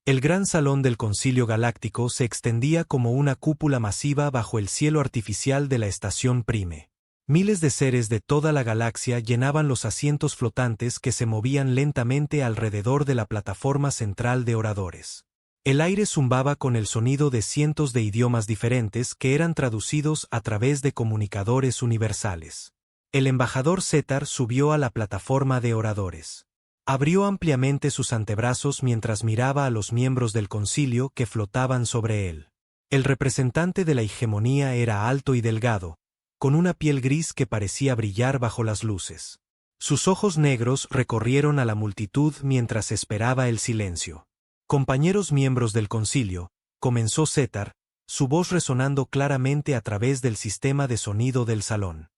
El gran salón del Concilio Galáctico se extendía como una cúpula masiva bajo el cielo artificial de la estación Prime. Miles de seres de toda la galaxia llenaban los asientos flotantes que se movían lentamente alrededor de la plataforma central de oradores. El aire zumbaba con el sonido de cientos de idiomas diferentes que eran traducidos a través de comunicadores universales. El embajador Zetar subió a la plataforma de oradores. Abrió ampliamente sus antebrazos mientras miraba a los miembros del concilio que flotaban sobre él. El representante de la hegemonía era alto y delgado, con una piel gris que parecía brillar bajo las luces. Sus ojos negros recorrieron a la multitud mientras esperaba el silencio. Compañeros miembros del concilio, comenzó Zetar, su voz resonando claramente a través del sistema de sonido del salón.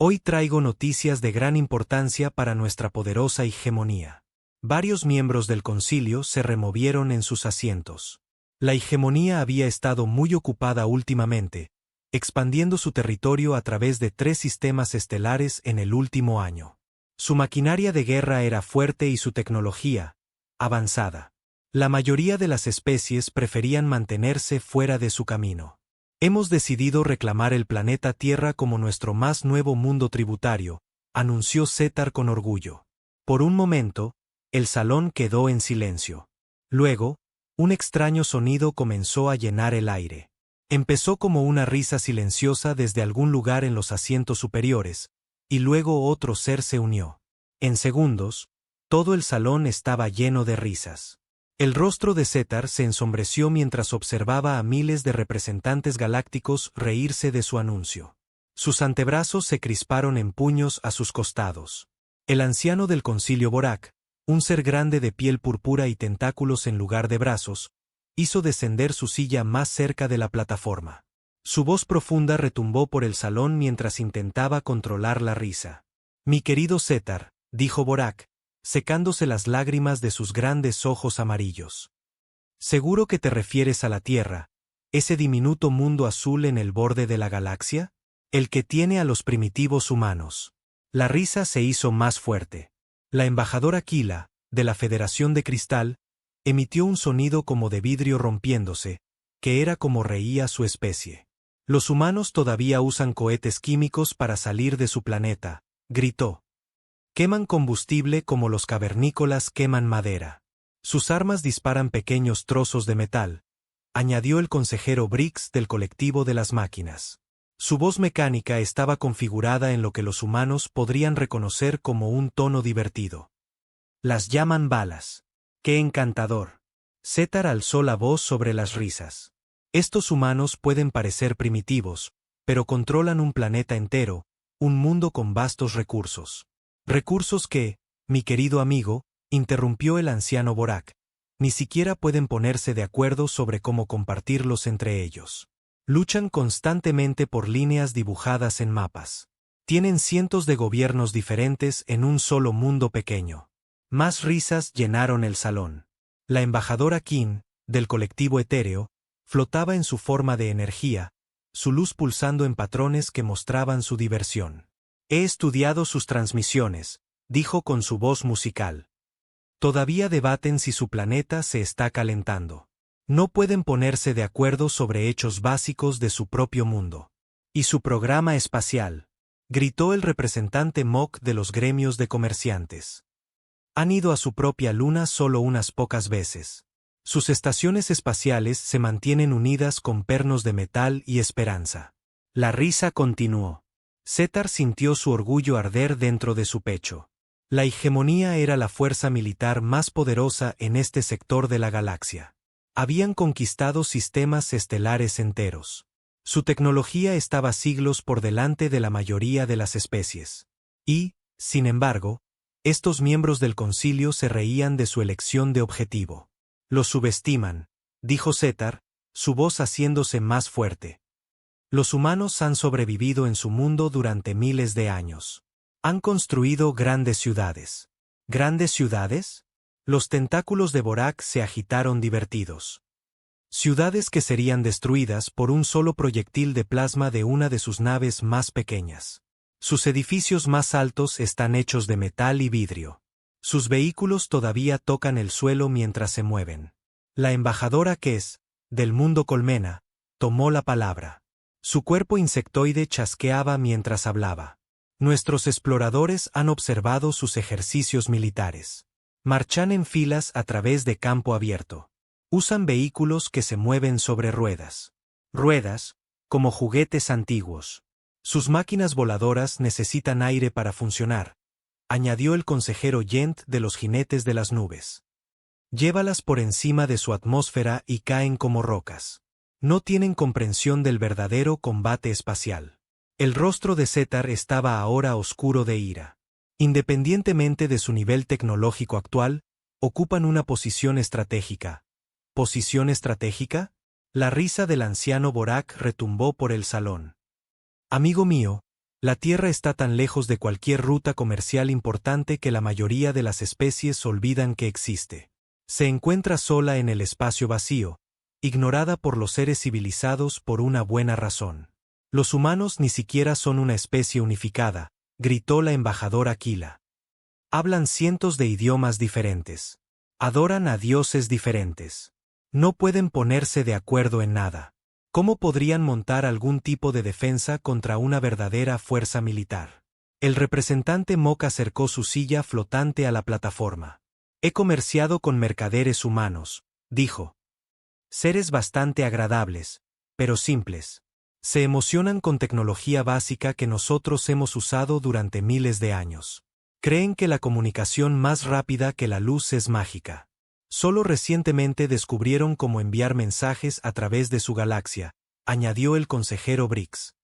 Hoy traigo noticias de gran importancia para nuestra poderosa hegemonía. Varios miembros del concilio se removieron en sus asientos. La hegemonía había estado muy ocupada últimamente, expandiendo su territorio a través de 3 sistemas estelares en el último año. Su maquinaria de guerra era fuerte y su tecnología, avanzada. La mayoría de las especies preferían mantenerse fuera de su camino. Hemos decidido reclamar el planeta Tierra como nuestro más nuevo mundo tributario, anunció Zetar con orgullo. Por un momento, el salón quedó en silencio. Luego, un extraño sonido comenzó a llenar el aire. Empezó como una risa silenciosa desde algún lugar en los asientos superiores, y luego otro ser se unió. En segundos, todo el salón estaba lleno de risas. El rostro de Zetar se ensombreció mientras observaba a miles de representantes galácticos reírse de su anuncio. Sus antebrazos se crisparon en puños a sus costados. El anciano del concilio Borak, un ser grande de piel púrpura y tentáculos en lugar de brazos, hizo descender su silla más cerca de la plataforma. Su voz profunda retumbó por el salón mientras intentaba controlar la risa. Mi querido Zetar, dijo Borak, secándose las lágrimas de sus grandes ojos amarillos. ¿Seguro que te refieres a la Tierra, ese diminuto mundo azul en el borde de la galaxia? El que tiene a los primitivos humanos. La risa se hizo más fuerte. La embajadora Kila, de la Federación de Cristal, emitió un sonido como de vidrio rompiéndose, que era como reía su especie. Los humanos todavía usan cohetes químicos para salir de su planeta, gritó. Queman combustible como los cavernícolas queman madera. Sus armas disparan pequeños trozos de metal, añadió el consejero Briggs del colectivo de las máquinas. Su voz mecánica estaba configurada en lo que los humanos podrían reconocer como un tono divertido. Las llaman balas. ¡Qué encantador! Zetar alzó la voz sobre las risas. Estos humanos pueden parecer primitivos, pero controlan un planeta entero, un mundo con vastos recursos. Recursos que, mi querido amigo, interrumpió el anciano Borak, ni siquiera pueden ponerse de acuerdo sobre cómo compartirlos entre ellos. Luchan constantemente por líneas dibujadas en mapas. Tienen cientos de gobiernos diferentes en un solo mundo pequeño. Más risas llenaron el salón. La embajadora Kim, del colectivo etéreo, flotaba en su forma de energía, su luz pulsando en patrones que mostraban su diversión. He estudiado sus transmisiones, dijo con su voz musical. Todavía debaten si su planeta se está calentando. No pueden ponerse de acuerdo sobre hechos básicos de su propio mundo. Y su programa espacial, gritó el representante Mok de los gremios de comerciantes. Han ido a su propia luna solo unas pocas veces. Sus estaciones espaciales se mantienen unidas con pernos de metal y esperanza. La risa continuó. Zetar sintió su orgullo arder dentro de su pecho. La hegemonía era la fuerza militar más poderosa en este sector de la galaxia. Habían conquistado sistemas estelares enteros. Su tecnología estaba siglos por delante de la mayoría de las especies. Y, sin embargo, estos miembros del concilio se reían de su elección de objetivo. Los subestiman, dijo Zetar, su voz haciéndose más fuerte. Los humanos han sobrevivido en su mundo durante miles de años. Han construido grandes ciudades. ¿Grandes ciudades? Los tentáculos de Borak se agitaron divertidos. Ciudades que serían destruidas por un solo proyectil de plasma de una de sus naves más pequeñas. Sus edificios más altos están hechos de metal y vidrio. Sus vehículos todavía tocan el suelo mientras se mueven. La embajadora Kes, del mundo colmena, tomó la palabra. Su cuerpo insectoide chasqueaba mientras hablaba. Nuestros exploradores han observado sus ejercicios militares. Marchan en filas a través de campo abierto. Usan vehículos que se mueven sobre ruedas. Ruedas, como juguetes antiguos. Sus máquinas voladoras necesitan aire para funcionar, añadió el consejero Yent de los jinetes de las nubes. Llévalas por encima de su atmósfera y caen como rocas. No tienen comprensión del verdadero combate espacial. El rostro de Setar estaba ahora oscuro de ira. Independientemente de su nivel tecnológico actual, ocupan una posición estratégica. ¿Posición estratégica? La risa del anciano Borak retumbó por el salón. Amigo mío, la Tierra está tan lejos de cualquier ruta comercial importante que la mayoría de las especies olvidan que existe. Se encuentra sola en el espacio vacío, ignorada por los seres civilizados por una buena razón. Los humanos ni siquiera son una especie unificada, gritó la embajadora Aquila. Hablan cientos de idiomas diferentes. Adoran a dioses diferentes. No pueden ponerse de acuerdo en nada. ¿Cómo podrían montar algún tipo de defensa contra una verdadera fuerza militar? El representante Mok acercó su silla flotante a la plataforma. He comerciado con mercaderes humanos, dijo. Seres bastante agradables, pero simples. Se emocionan con tecnología básica que nosotros hemos usado durante miles de años. Creen que la comunicación más rápida que la luz es mágica. Solo recientemente descubrieron cómo enviar mensajes a través de su galaxia, añadió el consejero Briggs.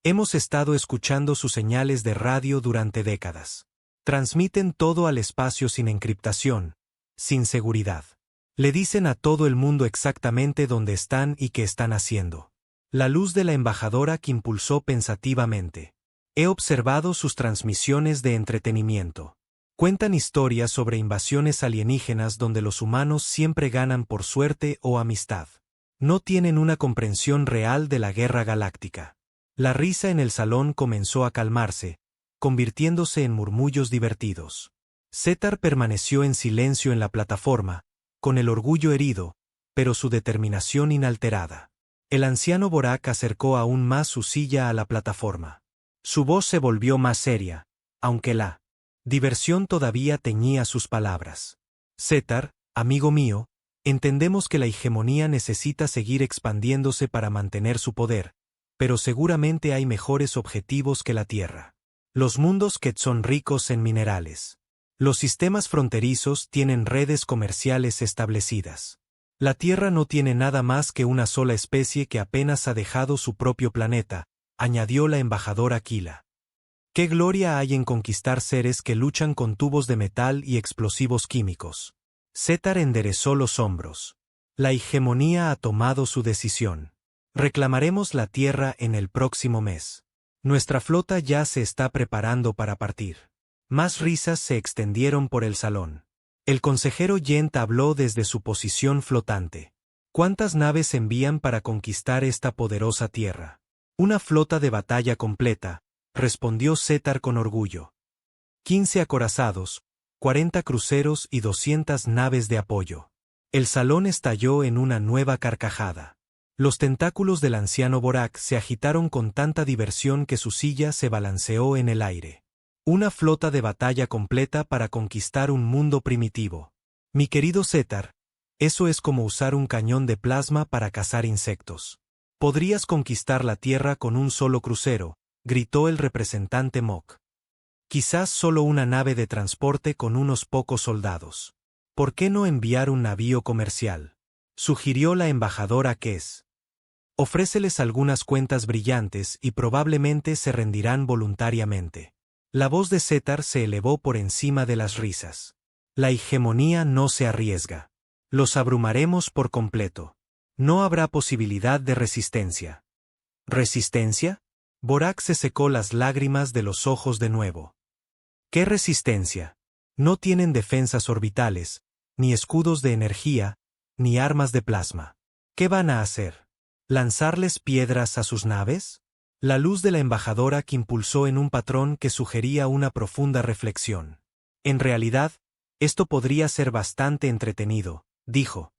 Hemos estado escuchando sus señales de radio durante décadas. Transmiten todo al espacio sin encriptación, sin seguridad. Le dicen a todo el mundo exactamente dónde están y qué están haciendo. La luz de la embajadora que impulsó pensativamente. He observado sus transmisiones de entretenimiento. Cuentan historias sobre invasiones alienígenas donde los humanos siempre ganan por suerte o amistad. No tienen una comprensión real de la guerra galáctica. La risa en el salón comenzó a calmarse, convirtiéndose en murmullos divertidos. Setar permaneció en silencio en la plataforma, con el orgullo herido, pero su determinación inalterada. El anciano Borak acercó aún más su silla a la plataforma. Su voz se volvió más seria, aunque la diversión todavía teñía sus palabras. Setar, amigo mío, entendemos que la hegemonía necesita seguir expandiéndose para mantener su poder, pero seguramente hay mejores objetivos que la Tierra. Los mundos que son ricos en minerales. Los sistemas fronterizos tienen redes comerciales establecidas. La Tierra no tiene nada más que una sola especie que apenas ha dejado su propio planeta, añadió la embajadora Aquila. ¿Qué gloria hay en conquistar seres que luchan con tubos de metal y explosivos químicos? Setar enderezó los hombros. La hegemonía ha tomado su decisión. Reclamaremos la Tierra en el próximo mes. Nuestra flota ya se está preparando para partir. Más risas se extendieron por el salón. El consejero Yent habló desde su posición flotante. ¿Cuántas naves envían para conquistar esta poderosa Tierra? Una flota de batalla completa, respondió Setar con orgullo. 15 acorazados, 40 cruceros y 200 naves de apoyo. El salón estalló en una nueva carcajada. Los tentáculos del anciano Borak se agitaron con tanta diversión que su silla se balanceó en el aire. Una flota de batalla completa para conquistar un mundo primitivo. Mi querido Setar, eso es como usar un cañón de plasma para cazar insectos. Podrías conquistar la Tierra con un solo crucero, gritó el representante Mok. Quizás solo una nave de transporte con unos pocos soldados. ¿Por qué no enviar un navío comercial? Sugirió la embajadora Kes. Ofréceles algunas cuentas brillantes y probablemente se rendirán voluntariamente. La voz de Setar se elevó por encima de las risas. La hegemonía no se arriesga. Los abrumaremos por completo. No habrá posibilidad de resistencia. ¿Resistencia? Borak se secó las lágrimas de los ojos de nuevo. ¿Qué resistencia? No tienen defensas orbitales, ni escudos de energía, ni armas de plasma. ¿Qué van a hacer? ¿Lanzarles piedras a sus naves? La luz de la embajadora que impulsó en un patrón que sugería una profunda reflexión. En realidad, esto podría ser bastante entretenido, dijo.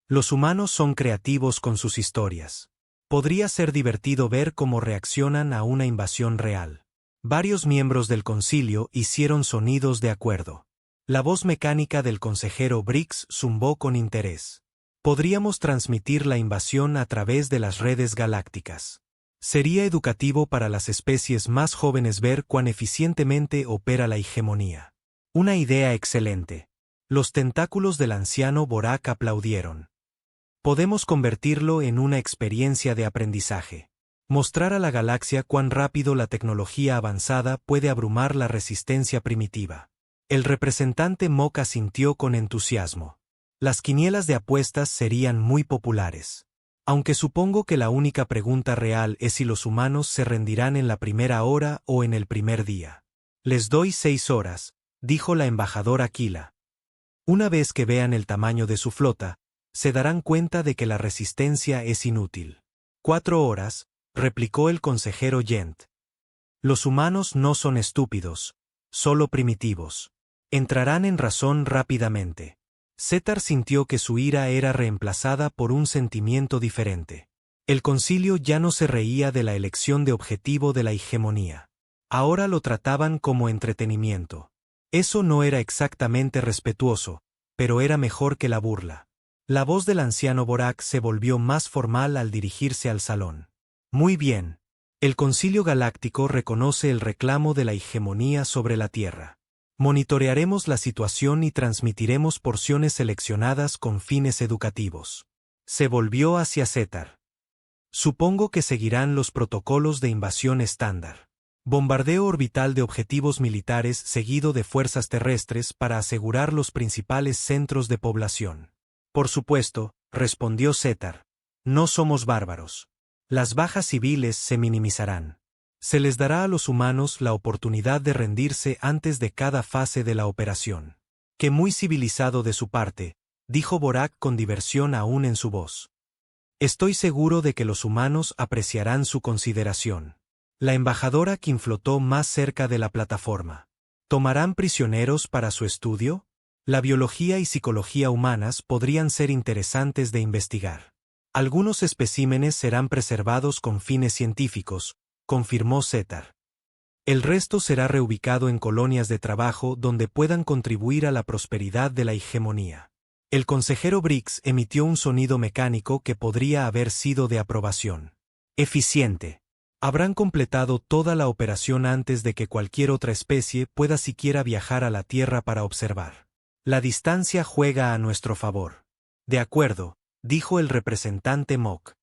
Los humanos son creativos con sus historias. Podría ser divertido ver cómo reaccionan a una invasión real. Varios miembros del concilio hicieron sonidos de acuerdo. La voz mecánica del consejero Briggs zumbó con interés. Podríamos transmitir la invasión a través de las redes galácticas. Sería educativo para las especies más jóvenes ver cuán eficientemente opera la hegemonía. Una idea excelente. Los tentáculos del anciano Borak aplaudieron. Podemos convertirlo en una experiencia de aprendizaje. Mostrar a la galaxia cuán rápido la tecnología avanzada puede abrumar la resistencia primitiva. El representante Mok asintió con entusiasmo. Las quinielas de apuestas serían muy populares. Aunque supongo que la única pregunta real es si los humanos se rendirán en la primera hora o en el primer día. Les doy 6 horas, dijo la embajadora Aquila. Una vez que vean el tamaño de su flota, se darán cuenta de que la resistencia es inútil. 4 horas, replicó el consejero Yent. Los humanos no son estúpidos, solo primitivos. Entrarán en razón rápidamente. Setar sintió que su ira era reemplazada por un sentimiento diferente. El concilio ya no se reía de la elección de objetivo de la hegemonía. Ahora lo trataban como entretenimiento. Eso no era exactamente respetuoso, pero era mejor que la burla. La voz del anciano Borak se volvió más formal al dirigirse al salón. Muy bien. El Concilio Galáctico reconoce el reclamo de la hegemonía sobre la Tierra. Monitorearemos la situación y transmitiremos porciones seleccionadas con fines educativos. Se volvió hacia Setar. Supongo que seguirán los protocolos de invasión estándar. Bombardeo orbital de objetivos militares seguido de fuerzas terrestres para asegurar los principales centros de población. Por supuesto, respondió Setar. No somos bárbaros. Las bajas civiles se minimizarán. Se les dará a los humanos la oportunidad de rendirse antes de cada fase de la operación. Que muy civilizado de su parte, dijo Borak con diversión aún en su voz. Estoy seguro de que los humanos apreciarán su consideración. La embajadora Kim flotó más cerca de la plataforma. ¿Tomarán prisioneros para su estudio? La biología y psicología humanas podrían ser interesantes de investigar. Algunos especímenes serán preservados con fines científicos, confirmó Setar. El resto será reubicado en colonias de trabajo donde puedan contribuir a la prosperidad de la hegemonía. El consejero Briggs emitió un sonido mecánico que podría haber sido de aprobación. Eficiente. Habrán completado toda la operación antes de que cualquier otra especie pueda siquiera viajar a la Tierra para observar. La distancia juega a nuestro favor. De acuerdo, dijo el representante Mok.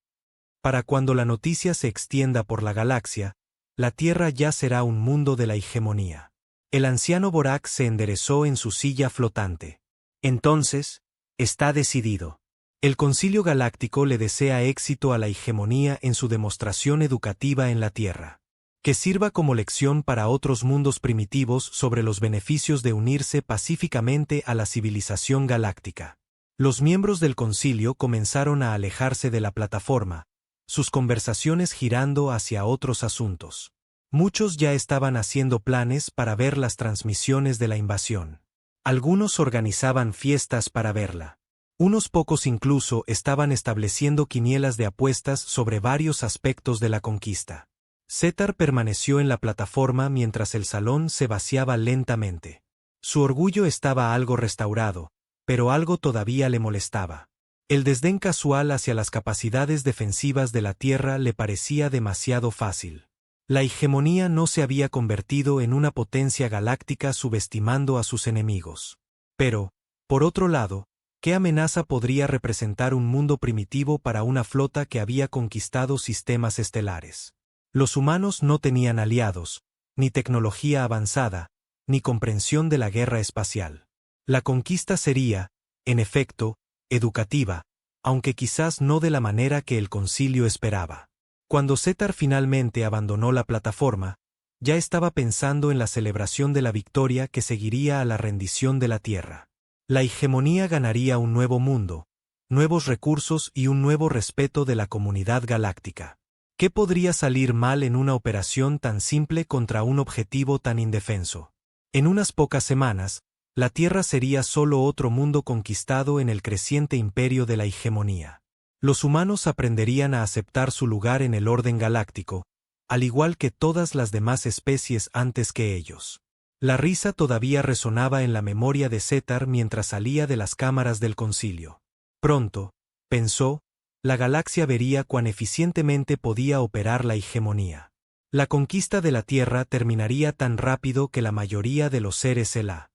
Para cuando la noticia se extienda por la galaxia, la Tierra ya será un mundo de la hegemonía. El anciano Borak se enderezó en su silla flotante. Entonces, está decidido. El Concilio Galáctico le desea éxito a la hegemonía en su demostración educativa en la Tierra. Que sirva como lección para otros mundos primitivos sobre los beneficios de unirse pacíficamente a la civilización galáctica. Los miembros del concilio comenzaron a alejarse de la plataforma, sus conversaciones girando hacia otros asuntos. Muchos ya estaban haciendo planes para ver las transmisiones de la invasión. Algunos organizaban fiestas para verla. Unos pocos incluso estaban estableciendo quinielas de apuestas sobre varios aspectos de la conquista. Setar permaneció en la plataforma mientras el salón se vaciaba lentamente. Su orgullo estaba algo restaurado, pero algo todavía le molestaba. El desdén casual hacia las capacidades defensivas de la Tierra le parecía demasiado fácil. La hegemonía no se había convertido en una potencia galáctica subestimando a sus enemigos. Pero, por otro lado, ¿qué amenaza podría representar un mundo primitivo para una flota que había conquistado sistemas estelares? Los humanos no tenían aliados, ni tecnología avanzada, ni comprensión de la guerra espacial. La conquista sería, en efecto, educativa, aunque quizás no de la manera que el concilio esperaba. Cuando Setar finalmente abandonó la plataforma, ya estaba pensando en la celebración de la victoria que seguiría a la rendición de la Tierra. La hegemonía ganaría un nuevo mundo, nuevos recursos y un nuevo respeto de la comunidad galáctica. ¿Qué podría salir mal en una operación tan simple contra un objetivo tan indefenso? En unas pocas semanas, La Tierra sería solo otro mundo conquistado en el creciente imperio de la hegemonía. Los humanos aprenderían a aceptar su lugar en el orden galáctico, al igual que todas las demás especies antes que ellos. La risa todavía resonaba en la memoria de Zetar mientras salía de las cámaras del concilio. Pronto, pensó, la galaxia vería cuán eficientemente podía operar la hegemonía. La conquista de la Tierra terminaría tan rápido que la mayoría de los seres se la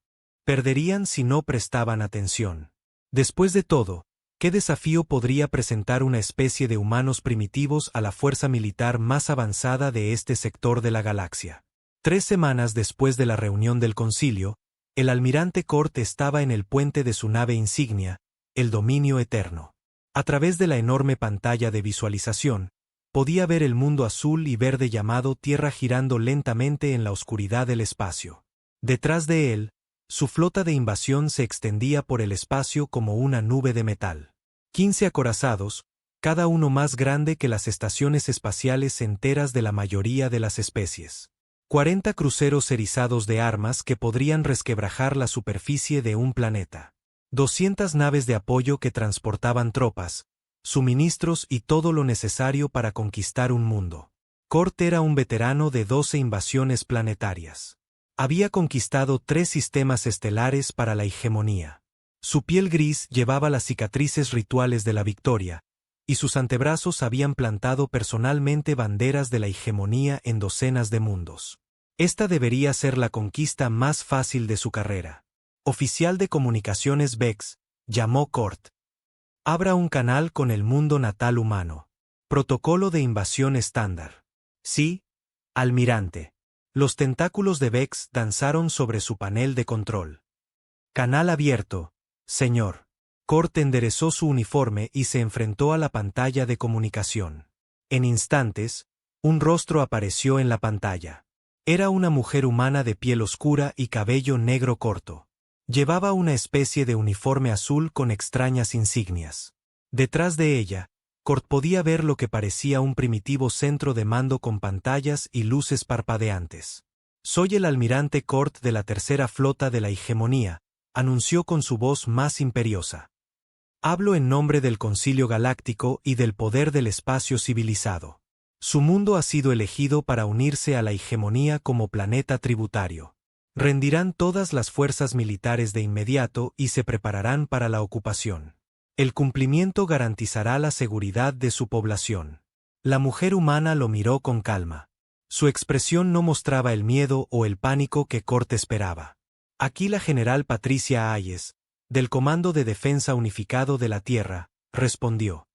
perderían si no prestaban atención. Después de todo, ¿qué desafío podría presentar una especie de humanos primitivos a la fuerza militar más avanzada de este sector de la galaxia? 3 semanas después de la reunión del concilio, el almirante Cort estaba en el puente de su nave insignia, el Dominio Eterno. A través de la enorme pantalla de visualización, podía ver el mundo azul y verde llamado Tierra girando lentamente en la oscuridad del espacio. Detrás de él, su flota de invasión se extendía por el espacio como una nube de metal. 15 acorazados, cada uno más grande que las estaciones espaciales enteras de la mayoría de las especies. 40 cruceros erizados de armas que podrían resquebrajar la superficie de un planeta. 200 naves de apoyo que transportaban tropas, suministros y todo lo necesario para conquistar un mundo. Cort era un veterano de 12 invasiones planetarias. Había conquistado 3 sistemas estelares para la hegemonía. Su piel gris llevaba las cicatrices rituales de la victoria, y sus antebrazos habían plantado personalmente banderas de la hegemonía en docenas de mundos. Esta debería ser la conquista más fácil de su carrera. Oficial de comunicaciones Vex, llamó Cort. Abra un canal con el mundo natal humano. Protocolo de invasión estándar. Sí, almirante. Los tentáculos de Vex danzaron sobre su panel de control. Canal abierto, señor. Cort enderezó su uniforme y se enfrentó a la pantalla de comunicación. En instantes, un rostro apareció en la pantalla. Era una mujer humana de piel oscura y cabello negro corto. Llevaba una especie de uniforme azul con extrañas insignias. Detrás de ella, Cort podía ver lo que parecía un primitivo centro de mando con pantallas y luces parpadeantes. «Soy el almirante Cort de la tercera flota de la hegemonía», anunció con su voz más imperiosa. «Hablo en nombre del Concilio Galáctico y del poder del espacio civilizado. Su mundo ha sido elegido para unirse a la hegemonía como planeta tributario. Rendirán todas las fuerzas militares de inmediato y se prepararán para la ocupación. El cumplimiento garantizará la seguridad de su población». La mujer humana lo miró con calma. Su expresión no mostraba el miedo o el pánico que Cort esperaba. Aquí la general Patricia Hayes, del Comando de Defensa Unificado de la Tierra, respondió.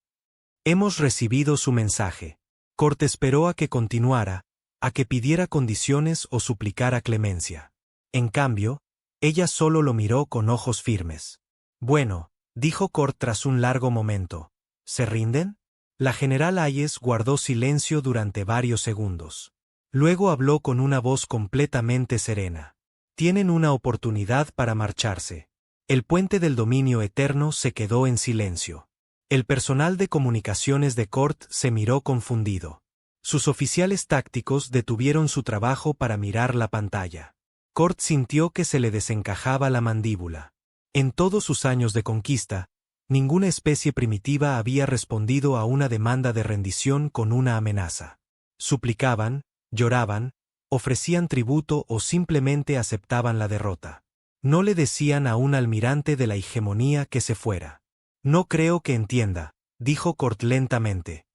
«Hemos recibido su mensaje». Cort esperó a que continuara, a que pidiera condiciones o suplicara clemencia. En cambio, ella solo lo miró con ojos firmes. «Bueno», dijo Cort tras un largo momento. «¿Se rinden?». La general Hayes guardó silencio durante varios segundos. Luego habló con una voz completamente serena. «Tienen una oportunidad para marcharse». El puente del dominio eterno se quedó en silencio. El personal de comunicaciones de Cort se miró confundido. Sus oficiales tácticos detuvieron su trabajo para mirar la pantalla. Cort sintió que se le desencajaba la mandíbula. En todos sus años de conquista, ninguna especie primitiva había respondido a una demanda de rendición con una amenaza. Suplicaban, lloraban, ofrecían tributo o simplemente aceptaban la derrota. No le decían a un almirante de la hegemonía que se fuera. «No creo que entienda», dijo Cort lentamente.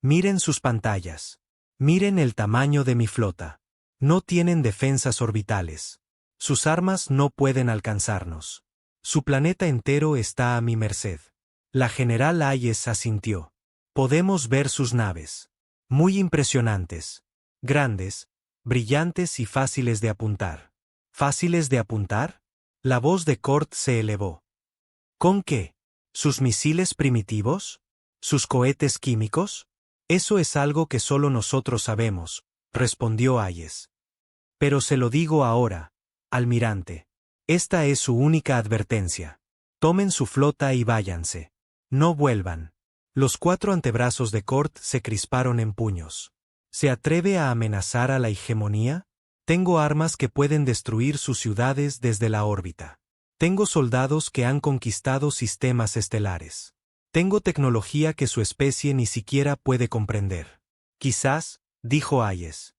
«Miren sus pantallas. Miren el tamaño de mi flota. No tienen defensas orbitales. Sus armas no pueden alcanzarnos. Su planeta entero está a mi merced». La general Hayes asintió. «Podemos ver sus naves. Muy impresionantes. Grandes, brillantes y fáciles de apuntar». «¿Fáciles de apuntar?». La voz de Cort se elevó. «¿Con qué? ¿Sus misiles primitivos? ¿Sus cohetes químicos? Eso es algo que solo nosotros sabemos», respondió Hayes. «Pero se lo digo ahora, almirante. Esta es su única advertencia. Tomen su flota y váyanse. No vuelvan». Los 4 antebrazos de Cort se crisparon en puños. ¿Se atreve a amenazar a la hegemonía? «Tengo armas que pueden destruir sus ciudades desde la órbita. Tengo soldados que han conquistado sistemas estelares. Tengo tecnología que su especie ni siquiera puede comprender. Quizás, dijo Hayes.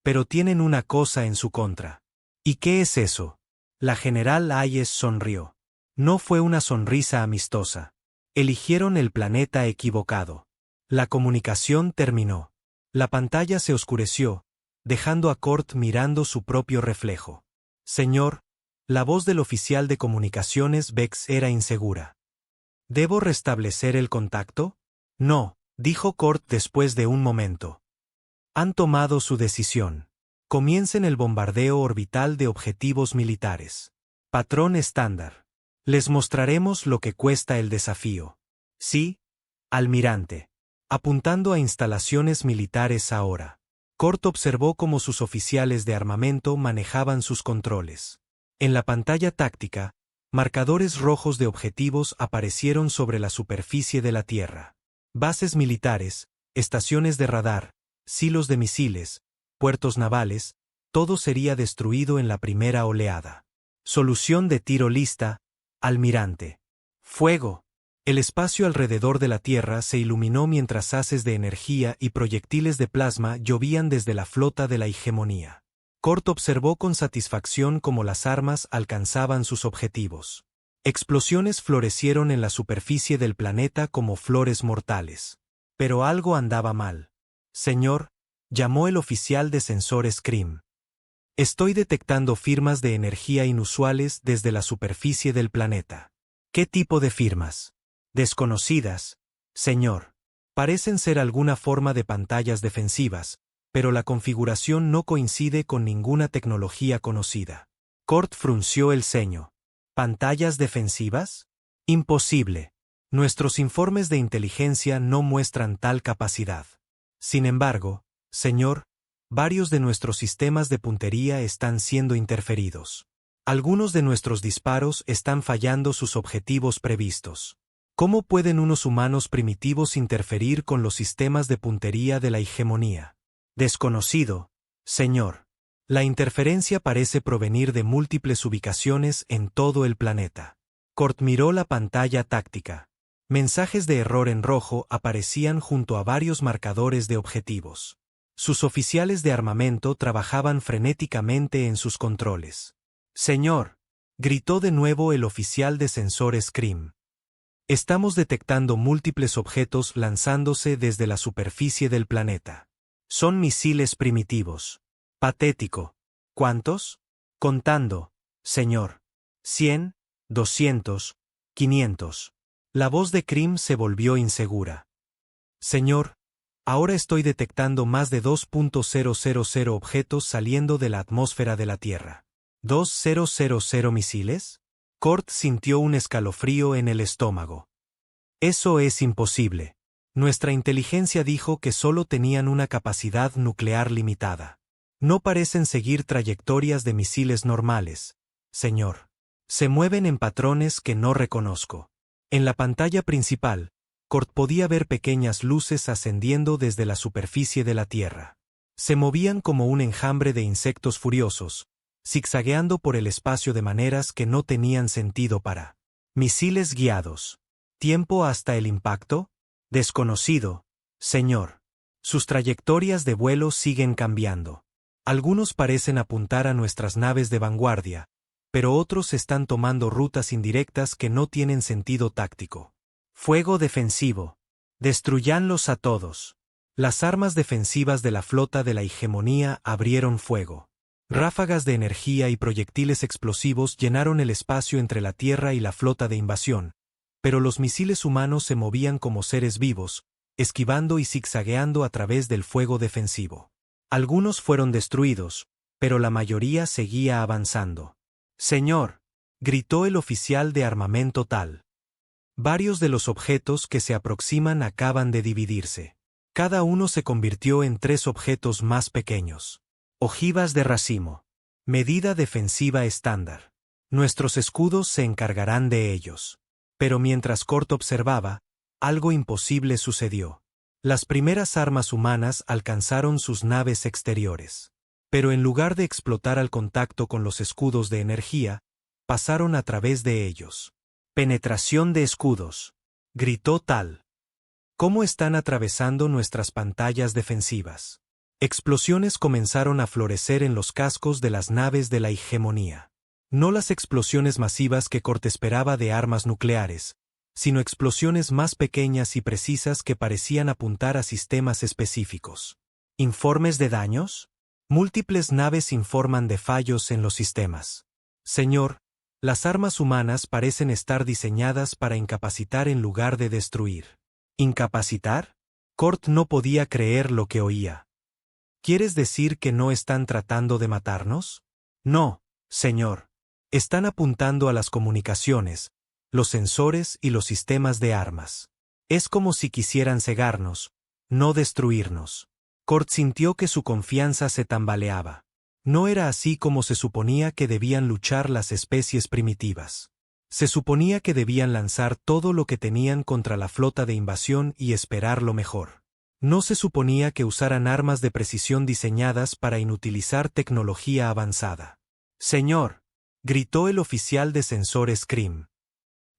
Pero tienen una cosa en su contra. ¿Y qué es eso? La general Hayes sonrió. No fue una sonrisa amistosa. Eligieron el planeta equivocado. La comunicación terminó. La pantalla se oscureció, dejando a Cort mirando su propio reflejo. Señor, la voz del oficial de comunicaciones Vex era insegura. ¿Debo restablecer el contacto? No, dijo Cort después de un momento. Han tomado su decisión. Comiencen el bombardeo orbital de objetivos militares. Patrón estándar. Les mostraremos lo que cuesta el desafío. Sí, almirante. Apuntando a instalaciones militares ahora. Cort observó cómo sus oficiales de armamento manejaban sus controles. En la pantalla táctica, marcadores rojos de objetivos aparecieron sobre la superficie de la Tierra. Bases militares, estaciones de radar, silos de misiles, puertos navales, todo sería destruido en la primera oleada. Solución de tiro lista, almirante. Fuego. El espacio alrededor de la Tierra se iluminó mientras haces de energía y proyectiles de plasma llovían desde la flota de la hegemonía. Cort observó con satisfacción cómo las armas alcanzaban sus objetivos. Explosiones florecieron en la superficie del planeta como flores mortales. Pero algo andaba mal. Señor, llamó el oficial de sensores CRIM. Estoy detectando firmas de energía inusuales desde la superficie del planeta. ¿Qué tipo de firmas? Desconocidas, señor. Parecen ser alguna forma de pantallas defensivas, pero la configuración no coincide con ninguna tecnología conocida. Cort frunció el ceño. ¿Pantallas defensivas? Imposible. Nuestros informes de inteligencia no muestran tal capacidad. Sin embargo, señor, varios de nuestros sistemas de puntería están siendo interferidos. Algunos de nuestros disparos están fallando sus objetivos previstos. ¿Cómo pueden unos humanos primitivos interferir con los sistemas de puntería de la hegemonía? Desconocido, señor. La interferencia parece provenir de múltiples ubicaciones en todo el planeta. Cort miró la pantalla táctica. Mensajes de error en rojo aparecían junto a varios marcadores de objetivos. Sus oficiales de armamento trabajaban frenéticamente en sus controles. Señor, gritó de nuevo el oficial de sensores CRIM. Estamos detectando múltiples objetos lanzándose desde la superficie del planeta. Son misiles primitivos. Patético. ¿Cuántos? Contando, señor. 100, 200, 500. La voz de CRIM se volvió insegura. Señor, ahora estoy detectando más de 2.000 objetos saliendo de la atmósfera de la Tierra. ¿2000 misiles? Cort sintió un escalofrío en el estómago. Eso es imposible. Nuestra inteligencia dijo que solo tenían una capacidad nuclear limitada. No parecen seguir trayectorias de misiles normales, señor. Se mueven en patrones que no reconozco. En la pantalla principal, Cort podía ver pequeñas luces ascendiendo desde la superficie de la Tierra. Se movían como un enjambre de insectos furiosos, zigzagueando por el espacio de maneras que no tenían sentido para. Misiles guiados. ¿Tiempo hasta el impacto? Desconocido, señor. Sus trayectorias de vuelo siguen cambiando. Algunos parecen apuntar a nuestras naves de vanguardia, pero otros están tomando rutas indirectas que no tienen sentido táctico. Fuego defensivo. Destruyanlos a todos. Las armas defensivas de la flota de la hegemonía abrieron fuego. Ráfagas de energía y proyectiles explosivos llenaron el espacio entre la Tierra y la flota de invasión, pero los misiles humanos se movían como seres vivos, esquivando y zigzagueando a través del fuego defensivo. Algunos fueron destruidos, pero la mayoría seguía avanzando. Señor, gritó el oficial de armamento tal. Varios de los objetos que se aproximan acaban de dividirse. Cada uno se convirtió en 3 objetos más pequeños. Ojivas de racimo. Medida defensiva estándar. Nuestros escudos se encargarán de ellos. Pero mientras Cort observaba, algo imposible sucedió. Las primeras armas humanas alcanzaron sus naves exteriores. Pero en lugar de explotar al contacto con los escudos de energía, pasaron a través de ellos. Penetración de escudos, gritó Tal. ¿Cómo están atravesando nuestras pantallas defensivas? Explosiones comenzaron a florecer en los cascos de las naves de la hegemonía. No las explosiones masivas que Cort esperaba de armas nucleares, sino explosiones más pequeñas y precisas que parecían apuntar a sistemas específicos. ¿Informes de daños? Múltiples naves informan de fallos en los sistemas. Señor, las armas humanas parecen estar diseñadas para incapacitar en lugar de destruir. ¿Incapacitar? Cort no podía creer lo que oía. ¿Quieres decir que no están tratando de matarnos? No, señor. Están apuntando a las comunicaciones, los sensores y los sistemas de armas. Es como si quisieran cegarnos, no destruirnos. Cort sintió que su confianza se tambaleaba. No era así como se suponía que debían luchar las especies primitivas. Se suponía que debían lanzar todo lo que tenían contra la flota de invasión y esperar lo mejor. No se suponía que usaran armas de precisión diseñadas para inutilizar tecnología avanzada. Señor, gritó el oficial de sensores Krim.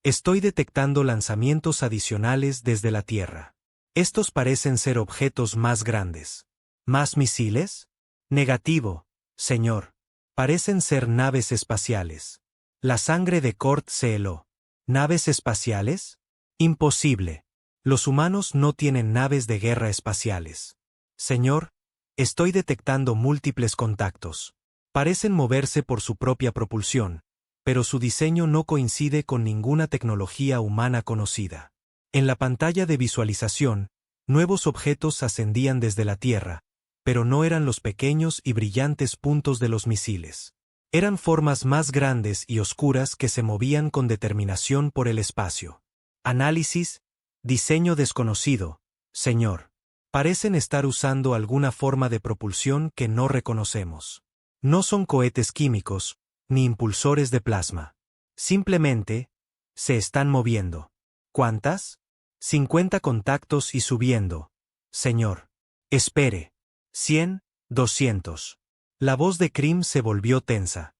Estoy detectando lanzamientos adicionales desde la Tierra. Estos parecen ser objetos más grandes. ¿Más misiles? Negativo, señor. Parecen ser naves espaciales. La sangre de Cort se heló. ¿Naves espaciales? Imposible. Los humanos no tienen naves de guerra espaciales. Señor, estoy detectando múltiples contactos. Parecen moverse por su propia propulsión, pero su diseño no coincide con ninguna tecnología humana conocida. En la pantalla de visualización, nuevos objetos ascendían desde la Tierra, pero no eran los pequeños y brillantes puntos de los misiles. Eran formas más grandes y oscuras que se movían con determinación por el espacio. Análisis, diseño desconocido, señor. Parecen estar usando alguna forma de propulsión que no reconocemos. No son cohetes químicos, ni impulsores de plasma. Simplemente, se están moviendo. ¿Cuántas? 50 contactos y subiendo. Señor. Espere. 100, 200. La voz de Krim se volvió tensa.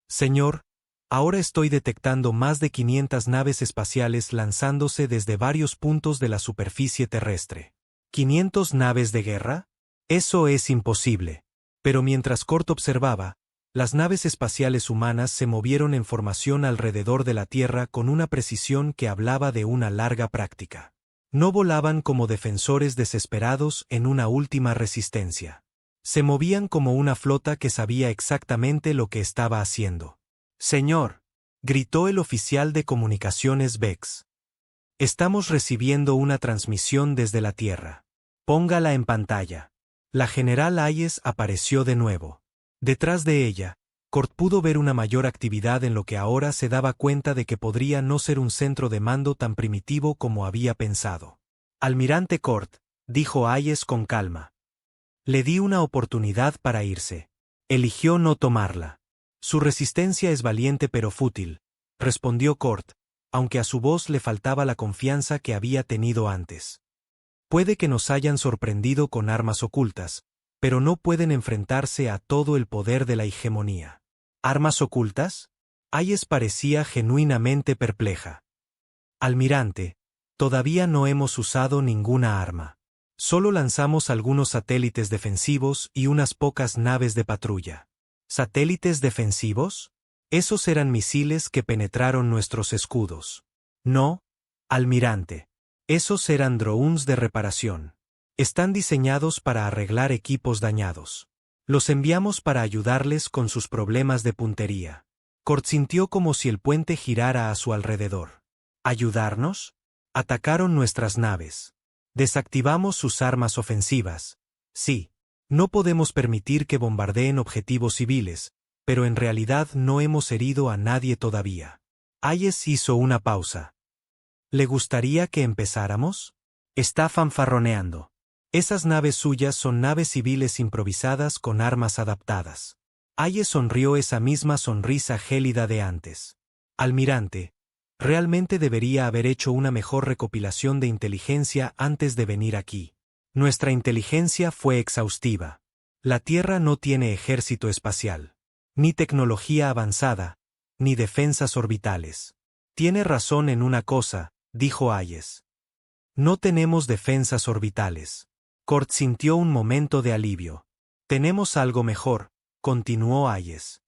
Señor, ahora estoy detectando más de 500 naves espaciales lanzándose desde varios puntos de la superficie terrestre. ¿500 naves de guerra? Eso es imposible. Pero mientras Cort observaba, las naves espaciales humanas se movieron en formación alrededor de la Tierra con una precisión que hablaba de una larga práctica. No volaban como defensores desesperados en una última resistencia. Se movían como una flota que sabía exactamente lo que estaba haciendo. Señor, gritó el oficial de comunicaciones Vex. Estamos recibiendo una transmisión desde la Tierra. Póngala en pantalla. La general Hayes apareció de nuevo. Detrás de ella, Cort pudo ver una mayor actividad en lo que ahora se daba cuenta de que podría no ser un centro de mando tan primitivo como había pensado. Almirante Cort, dijo Hayes con calma. Le di una oportunidad para irse. Eligió no tomarla. Su resistencia es valiente pero fútil, respondió Cort, aunque a su voz le faltaba la confianza que había tenido antes. Puede que nos hayan sorprendido con armas ocultas, pero no pueden enfrentarse a todo el poder de la hegemonía. ¿Armas ocultas? Hayes parecía genuinamente perpleja. Almirante, todavía no hemos usado ninguna arma. Solo lanzamos algunos satélites defensivos y unas pocas naves de patrulla. ¿Satélites defensivos? Esos eran misiles que penetraron nuestros escudos. No, almirante. Esos eran drones de reparación. Están diseñados para arreglar equipos dañados. Los enviamos para ayudarles con sus problemas de puntería. Cort sintió como si el puente girara a su alrededor. ¿Ayudarnos? Atacaron nuestras naves. Desactivamos sus armas ofensivas. Sí. No podemos permitir que bombardeen objetivos civiles, pero en realidad no hemos herido a nadie todavía. Hayes hizo una pausa. ¿Le gustaría que empezáramos? Está fanfarroneando. Esas naves suyas son naves civiles improvisadas con armas adaptadas. Hayes sonrió esa misma sonrisa gélida de antes. Almirante, realmente debería haber hecho una mejor recopilación de inteligencia antes de venir aquí. Nuestra inteligencia fue exhaustiva. La Tierra no tiene ejército espacial, ni tecnología avanzada, ni defensas orbitales. Tiene razón en una cosa, dijo Hayes. No tenemos defensas orbitales. Cort sintió un momento de alivio. Tenemos algo mejor, continuó Hayes.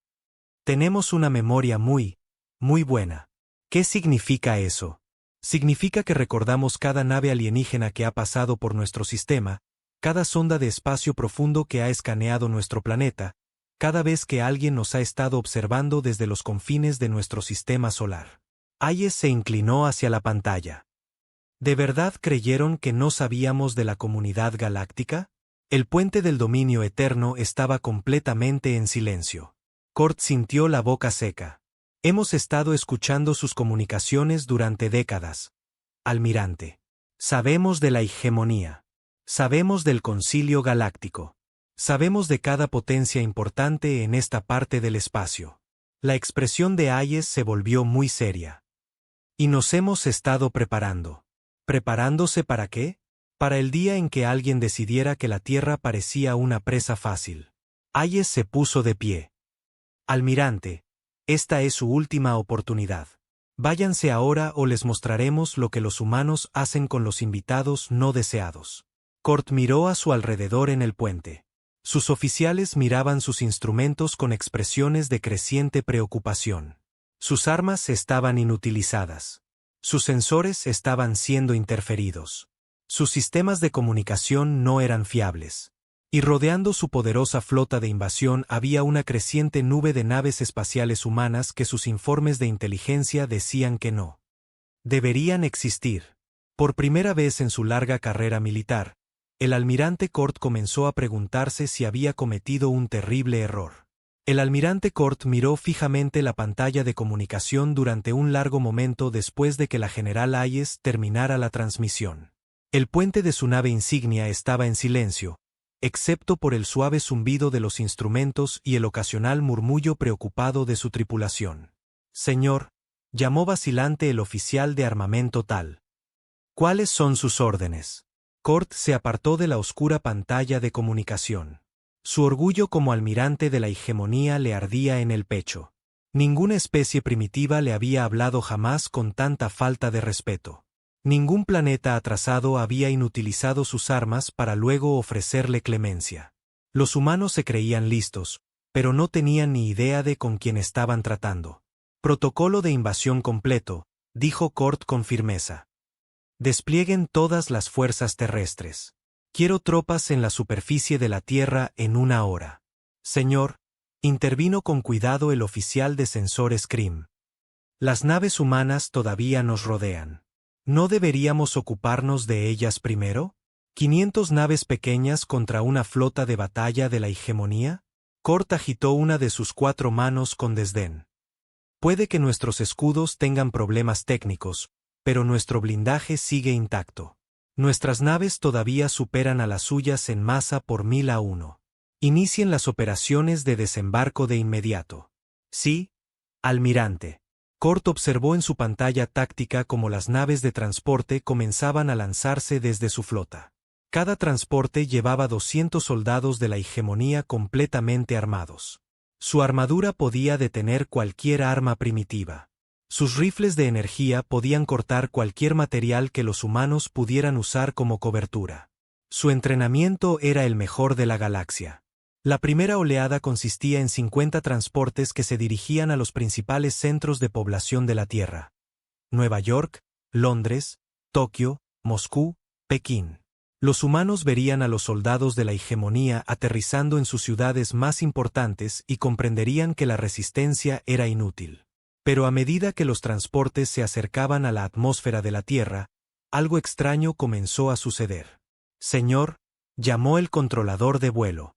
Tenemos una memoria muy buena. ¿Qué significa eso? Significa que recordamos cada nave alienígena que ha pasado por nuestro sistema, cada sonda de espacio profundo que ha escaneado nuestro planeta, cada vez que alguien nos ha estado observando desde los confines de nuestro sistema solar. Hayes se inclinó hacia la pantalla. ¿De verdad creyeron que no sabíamos de la comunidad galáctica? El puente del dominio eterno estaba completamente en silencio. Cort sintió la boca seca. Hemos estado escuchando sus comunicaciones durante décadas. Almirante. Sabemos de la hegemonía. Sabemos del Concilio Galáctico. Sabemos de cada potencia importante en esta parte del espacio. La expresión de Hayes se volvió muy seria. Y nos hemos estado preparando. ¿Preparándose para qué? Para el día en que alguien decidiera que la Tierra parecía una presa fácil. Hayes se puso de pie. Almirante, esta es su última oportunidad. Váyanse ahora o les mostraremos lo que los humanos hacen con los invitados no deseados. Cort miró a su alrededor en el puente. Sus oficiales miraban sus instrumentos con expresiones de creciente preocupación. Sus armas estaban inutilizadas. Sus sensores estaban siendo interferidos. Sus sistemas de comunicación no eran fiables. Y rodeando su poderosa flota de invasión había una creciente nube de naves espaciales humanas que sus informes de inteligencia decían que no deberían existir. Por primera vez en su larga carrera militar, el almirante Cort comenzó a preguntarse si había cometido un terrible error. El almirante Cort miró fijamente la pantalla de comunicación durante un largo momento después de que la general Hayes terminara la transmisión. El puente de su nave insignia estaba en silencio, excepto por el suave zumbido de los instrumentos y el ocasional murmullo preocupado de su tripulación. Señor, llamó vacilante el oficial de armamento tal. ¿Cuáles son sus órdenes? Cort se apartó de la oscura pantalla de comunicación. Su orgullo como almirante de la hegemonía le ardía en el pecho. Ninguna especie primitiva le había hablado jamás con tanta falta de respeto. Ningún planeta atrasado había inutilizado sus armas para luego ofrecerle clemencia. Los humanos se creían listos, pero no tenían ni idea de con quién estaban tratando. Protocolo de invasión completo, dijo Cort con firmeza. Desplieguen todas las fuerzas terrestres. Quiero tropas en la superficie de la Tierra en 1 hora. Señor, intervino con cuidado el oficial de sensores CRIM. Las naves humanas todavía nos rodean. ¿No deberíamos ocuparnos de ellas primero? ¿500 naves pequeñas contra una flota de batalla de la hegemonía? Cort agitó una de sus 4 manos con desdén. Puede que nuestros escudos tengan problemas técnicos, pero nuestro blindaje sigue intacto. Nuestras naves todavía superan a las suyas en masa por 1000 a 1. Inicien las operaciones de desembarco de inmediato. Sí, almirante. Cort observó en su pantalla táctica cómo las naves de transporte comenzaban a lanzarse desde su flota. Cada transporte llevaba 200 soldados de la hegemonía completamente armados. Su armadura podía detener cualquier arma primitiva. Sus rifles de energía podían cortar cualquier material que los humanos pudieran usar como cobertura. Su entrenamiento era el mejor de la galaxia. La primera oleada consistía en 50 transportes que se dirigían a los principales centros de población de la Tierra: Nueva York, Londres, Tokio, Moscú, Pekín. Los humanos verían a los soldados de la hegemonía aterrizando en sus ciudades más importantes y comprenderían que la resistencia era inútil. Pero a medida que los transportes se acercaban a la atmósfera de la Tierra, algo extraño comenzó a suceder. Señor, llamó el controlador de vuelo.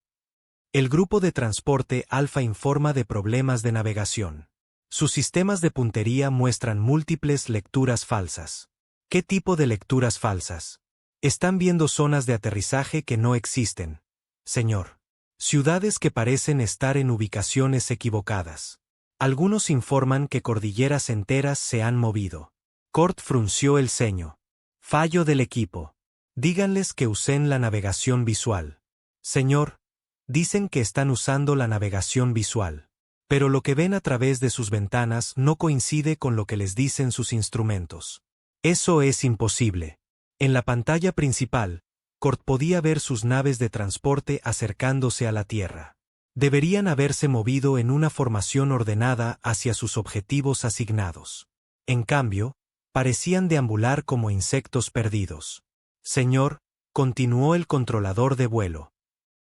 El grupo de transporte Alfa informa de problemas de navegación. Sus sistemas de puntería muestran múltiples lecturas falsas. ¿Qué tipo de lecturas falsas? Están viendo zonas de aterrizaje que no existen, señor. Ciudades que parecen estar en ubicaciones equivocadas. Algunos informan que cordilleras enteras se han movido. Cort frunció el ceño. Fallo del equipo. Díganles que usen la navegación visual. Señor, dicen que están usando la navegación visual. Pero lo que ven a través de sus ventanas no coincide con lo que les dicen sus instrumentos. Eso es imposible. En la pantalla principal, Cort podía ver sus naves de transporte acercándose a la Tierra. Deberían haberse movido en una formación ordenada hacia sus objetivos asignados. En cambio, parecían deambular como insectos perdidos. Señor, continuó el controlador de vuelo.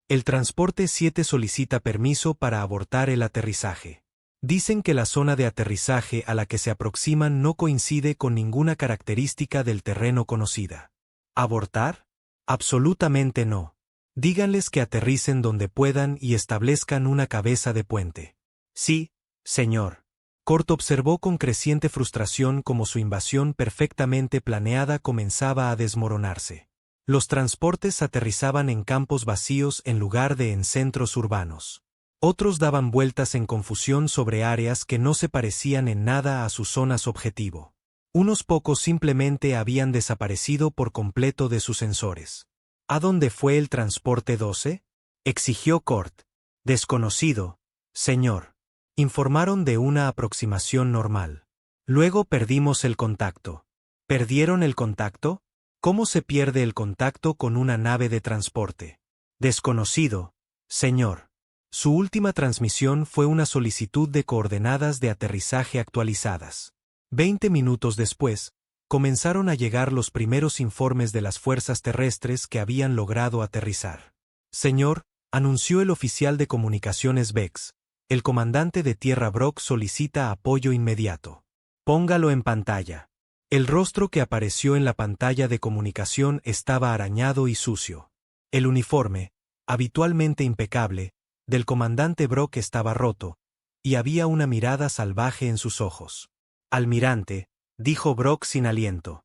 El transporte 7 solicita permiso para abortar el aterrizaje. Dicen que la zona de aterrizaje a la que se aproximan no coincide con ninguna característica del terreno conocida. ¿Abortar? Absolutamente no. Díganles que aterricen donde puedan y establezcan una cabeza de puente. Sí, señor. Cort observó con creciente frustración cómo su invasión perfectamente planeada comenzaba a desmoronarse. Los transportes aterrizaban en campos vacíos en lugar de en centros urbanos. Otros daban vueltas en confusión sobre áreas que no se parecían en nada a sus zonas objetivo. Unos pocos simplemente habían desaparecido por completo de sus sensores. ¿A dónde fue el transporte 12? Exigió Cort. Desconocido, señor. Informaron de una aproximación normal. Luego perdimos el contacto. ¿Perdieron el contacto? ¿Cómo se pierde el contacto con una nave de transporte? Desconocido, señor. Su última transmisión fue una solicitud de coordenadas de aterrizaje actualizadas. 20 minutos después, comenzaron a llegar los primeros informes de las fuerzas terrestres que habían logrado aterrizar. Señor, anunció el oficial de comunicaciones Vex, el comandante de tierra Brock solicita apoyo inmediato. Póngalo en pantalla. El rostro que apareció en la pantalla de comunicación estaba arañado y sucio. El uniforme, habitualmente impecable, del comandante Brock estaba roto, y había una mirada salvaje en sus ojos. Almirante, dijo Brock sin aliento.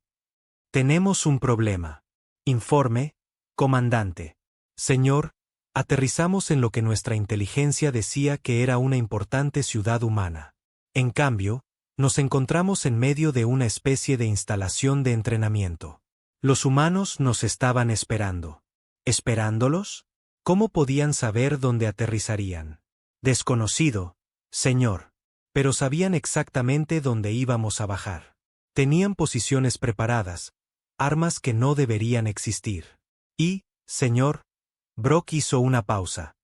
Tenemos un problema. Informe, comandante. Señor, aterrizamos en lo que nuestra inteligencia decía que era una importante ciudad humana. En cambio, nos encontramos en medio de una especie de instalación de entrenamiento. Los humanos nos estaban esperando. ¿Esperándolos? ¿Cómo podían saber dónde aterrizarían? Desconocido, señor. Pero sabían exactamente dónde íbamos a bajar. Tenían posiciones preparadas, armas que no deberían existir. Y, señor, Brock hizo una pausa.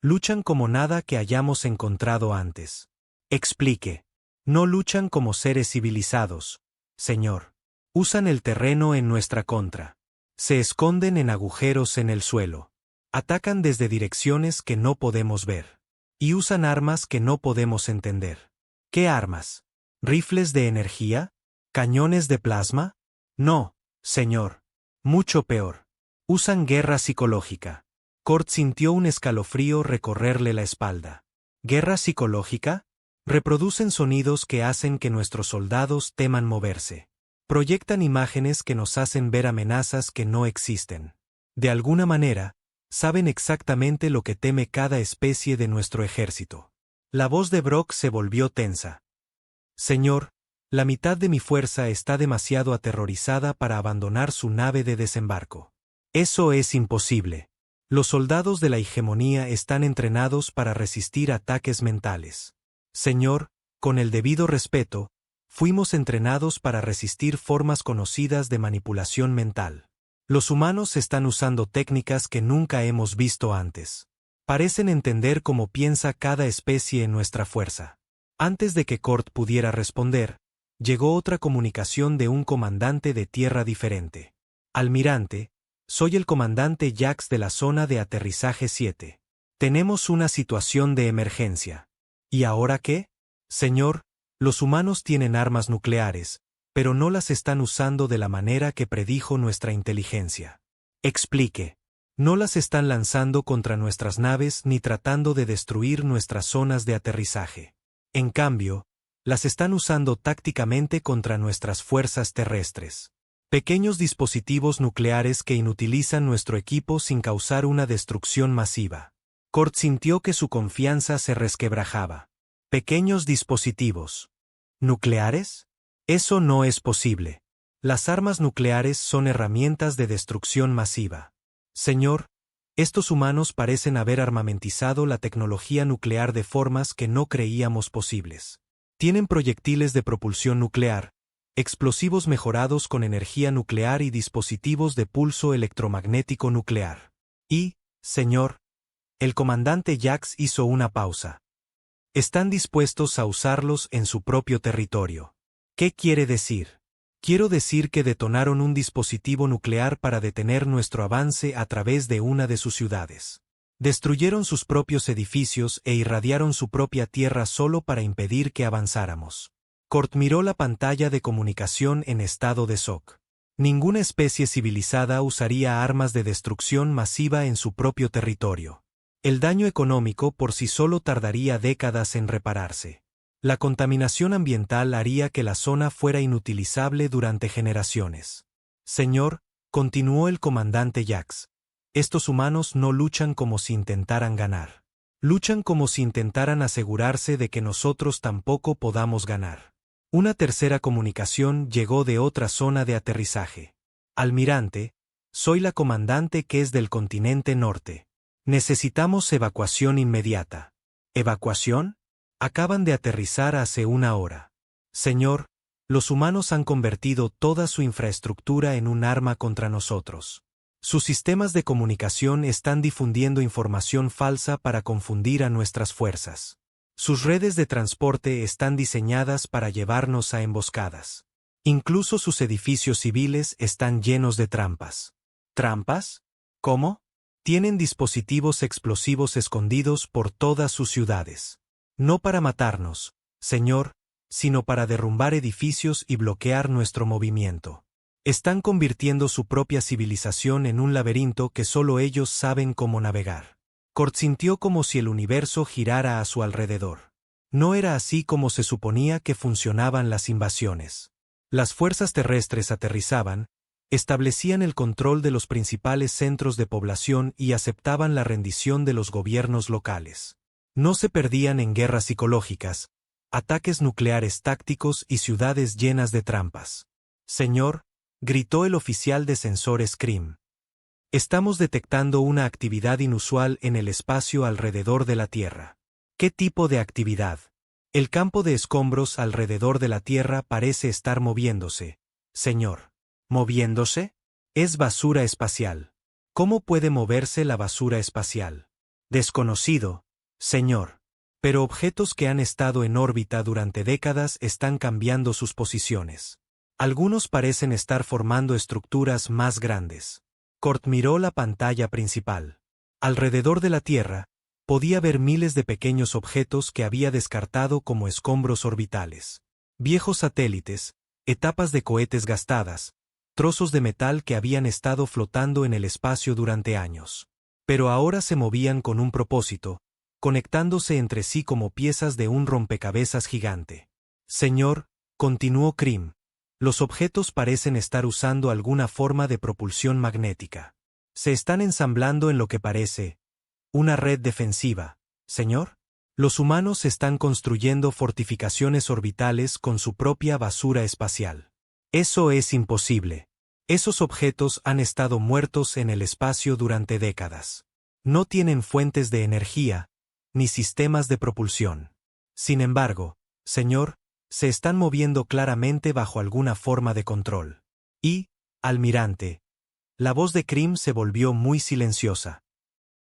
Luchan como nada que hayamos encontrado antes. Explique. No luchan como seres civilizados, señor. Usan el terreno en nuestra contra. Se esconden en agujeros en el suelo. Atacan desde direcciones que no podemos ver. Y usan armas que no podemos entender. ¿Qué armas? ¿Rifles de energía? ¿Cañones de plasma? No, señor. Mucho peor. Usan guerra psicológica. Cort sintió un escalofrío recorrerle la espalda. ¿Guerra psicológica? Reproducen sonidos que hacen que nuestros soldados teman moverse. Proyectan imágenes que nos hacen ver amenazas que no existen. De alguna manera, saben exactamente lo que teme cada especie de nuestro ejército. La voz de Brock se volvió tensa. Señor, la mitad de mi fuerza está demasiado aterrorizada para abandonar su nave de desembarco. Eso es imposible. Los soldados de la hegemonía están entrenados para resistir ataques mentales. Señor, con el debido respeto, fuimos entrenados para resistir formas conocidas de manipulación mental. Los humanos están usando técnicas que nunca hemos visto antes. Parecen entender cómo piensa cada especie en nuestra fuerza. Antes de que Cort pudiera responder, llegó otra comunicación de un comandante de tierra diferente. Almirante, soy el comandante Jax de la zona de aterrizaje 7. Tenemos una situación de emergencia. ¿Y ahora qué? Señor, los humanos tienen armas nucleares, pero no las están usando de la manera que predijo nuestra inteligencia. Explique. No las están lanzando contra nuestras naves ni tratando de destruir nuestras zonas de aterrizaje. En cambio, las están usando tácticamente contra nuestras fuerzas terrestres. Pequeños dispositivos nucleares que inutilizan nuestro equipo sin causar una destrucción masiva. Cort sintió que su confianza se resquebrajaba. Pequeños dispositivos. ¿Nucleares? Eso no es posible. Las armas nucleares son herramientas de destrucción masiva. Señor, Estos humanos parecen haber armamentizado la tecnología nuclear de formas que no creíamos posibles. Tienen proyectiles de propulsión nuclear, explosivos mejorados con energía nuclear y dispositivos de pulso electromagnético nuclear. Y, señor, el comandante Jax hizo una pausa. Están dispuestos a usarlos en su propio territorio. ¿Qué quiere decir? Quiero decir que detonaron un dispositivo nuclear para detener nuestro avance a través de una de sus ciudades. Destruyeron sus propios edificios e irradiaron su propia tierra solo para impedir que avanzáramos. Cort miró la pantalla de comunicación en estado de shock. Ninguna especie civilizada usaría armas de destrucción masiva en su propio territorio. El daño económico por sí solo tardaría décadas en repararse. La contaminación ambiental haría que la zona fuera inutilizable durante generaciones. Señor, continuó el comandante Jax, estos humanos no luchan como si intentaran ganar. Luchan como si intentaran asegurarse de que nosotros tampoco podamos ganar. Una tercera comunicación llegó de otra zona de aterrizaje. Almirante, soy la comandante que es del continente norte. Necesitamos evacuación inmediata. ¿Evacuación? Acaban de aterrizar hace una hora. Señor, los humanos han convertido toda su infraestructura en un arma contra nosotros. Sus sistemas de comunicación están difundiendo información falsa para confundir a nuestras fuerzas. Sus redes de transporte están diseñadas para llevarnos a emboscadas. Incluso sus edificios civiles están llenos de trampas. ¿Trampas? ¿Cómo? Tienen dispositivos explosivos escondidos por todas sus ciudades. No para matarnos, señor, sino para derrumbar edificios y bloquear nuestro movimiento. Están convirtiendo su propia civilización en un laberinto que solo ellos saben cómo navegar. Cort sintió como si el universo girara a su alrededor. No era así como se suponía que funcionaban las invasiones. Las fuerzas terrestres aterrizaban, establecían el control de los principales centros de población y aceptaban la rendición de los gobiernos locales. No se perdían en guerras psicológicas, ataques nucleares tácticos y ciudades llenas de trampas. Señor, gritó el oficial de sensores Scream. Estamos detectando una actividad inusual en el espacio alrededor de la Tierra. ¿Qué tipo de actividad? El campo de escombros alrededor de la Tierra parece estar moviéndose, señor. ¿Moviéndose? Es basura espacial. ¿Cómo puede moverse la basura espacial? Desconocido, señor. Pero objetos que han estado en órbita durante décadas están cambiando sus posiciones. Algunos parecen estar formando estructuras más grandes. Cort miró la pantalla principal. Alrededor de la Tierra, podía ver miles de pequeños objetos que había descartado como escombros orbitales. Viejos satélites, etapas de cohetes gastadas, trozos de metal que habían estado flotando en el espacio durante años. Pero ahora se movían con un propósito, conectándose entre sí como piezas de un rompecabezas gigante. Señor, continuó Krim, los objetos parecen estar usando alguna forma de propulsión magnética. Se están ensamblando en lo que parece una red defensiva, señor. Los humanos están construyendo fortificaciones orbitales con su propia basura espacial. Eso es imposible. Esos objetos han estado muertos en el espacio durante décadas. No tienen fuentes de energía, ni sistemas de propulsión. Sin embargo, señor, se están moviendo claramente bajo alguna forma de control. Y, almirante, la voz de Krim se volvió muy silenciosa.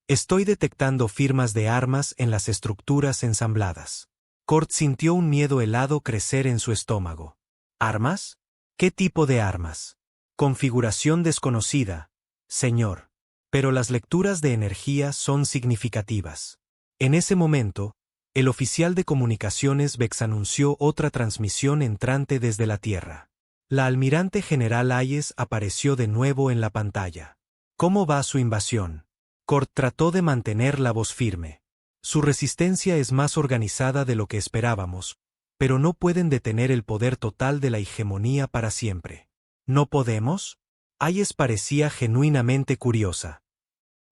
Estoy detectando firmas de armas en las estructuras ensambladas. Cort sintió un miedo helado crecer en su estómago. ¿Armas? ¿Qué tipo de armas? Configuración desconocida, señor. Pero las lecturas de energía son significativas. En ese momento, el oficial de comunicaciones Vex anunció otra transmisión entrante desde la Tierra. La almirante general Hayes apareció de nuevo en la pantalla. ¿Cómo va su invasión? Cort trató de mantener la voz firme. Su resistencia es más organizada de lo que esperábamos, pero no pueden detener el poder total de la hegemonía para siempre. ¿No podemos? Hayes parecía genuinamente curiosa.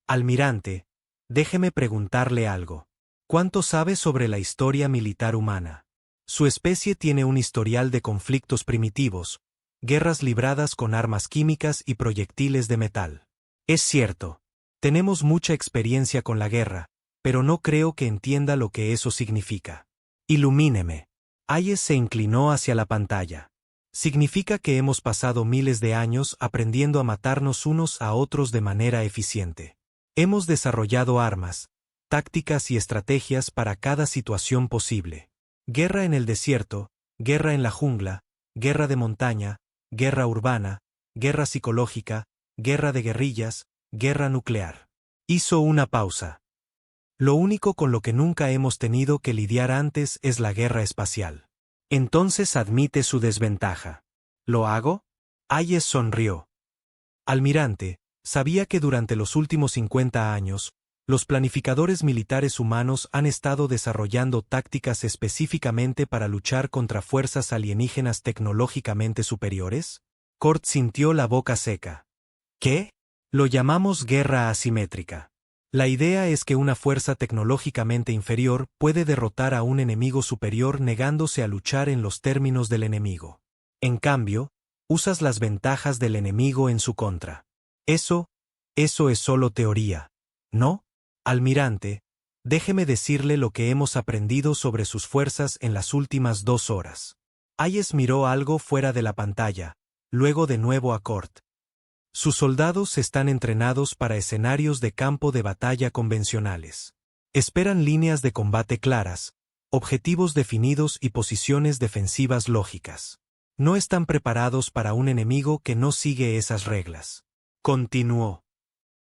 Almirante, déjeme preguntarle algo. ¿Cuánto sabe sobre la historia militar humana? Su especie tiene un historial de conflictos primitivos, guerras libradas con armas químicas y proyectiles de metal. Es cierto. Tenemos mucha experiencia con la guerra, pero no creo que entienda lo que eso significa. Ilumíneme. Hayes se inclinó hacia la pantalla. Significa que hemos pasado miles de años aprendiendo a matarnos unos a otros de manera eficiente. Hemos desarrollado armas, tácticas y estrategias para cada situación posible. Guerra en el desierto, guerra en la jungla, guerra de montaña, guerra urbana, guerra psicológica, guerra de guerrillas, guerra nuclear. Hizo una pausa. Lo único con lo que nunca hemos tenido que lidiar antes es la guerra espacial. Entonces admite su desventaja. ¿Lo hago? Hayes sonrió. Almirante, sabía que durante los últimos 50 años, los planificadores militares humanos han estado desarrollando tácticas específicamente para luchar contra fuerzas alienígenas tecnológicamente superiores. Cort sintió la boca seca. ¿Qué? Lo llamamos guerra asimétrica. La idea es que una fuerza tecnológicamente inferior puede derrotar a un enemigo superior negándose a luchar en los términos del enemigo. En cambio, usas las ventajas del enemigo en su contra. Eso es solo teoría, ¿no? Almirante, déjeme decirle lo que hemos aprendido sobre sus fuerzas en las últimas 2 horas. Hayes miró algo fuera de la pantalla, luego de nuevo a Cort. Sus soldados están entrenados para escenarios de campo de batalla convencionales. Esperan líneas de combate claras, objetivos definidos y posiciones defensivas lógicas. No están preparados para un enemigo que no sigue esas reglas. Continuó.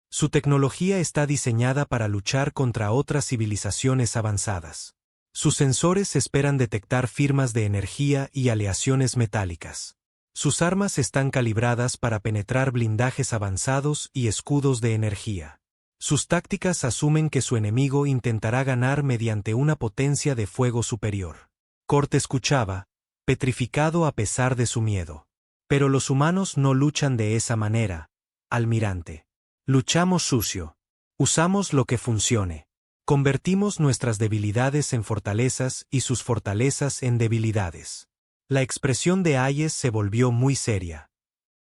Su tecnología está diseñada para luchar contra otras civilizaciones avanzadas. Sus sensores esperan detectar firmas de energía y aleaciones metálicas. Sus armas están calibradas para penetrar blindajes avanzados y escudos de energía. Sus tácticas asumen que su enemigo intentará ganar mediante una potencia de fuego superior. Cort escuchaba, petrificado a pesar de su miedo. Pero los humanos no luchan de esa manera, almirante. Luchamos sucio. Usamos lo que funcione. Convertimos nuestras debilidades en fortalezas y sus fortalezas en debilidades. La expresión de Hayes se volvió muy seria.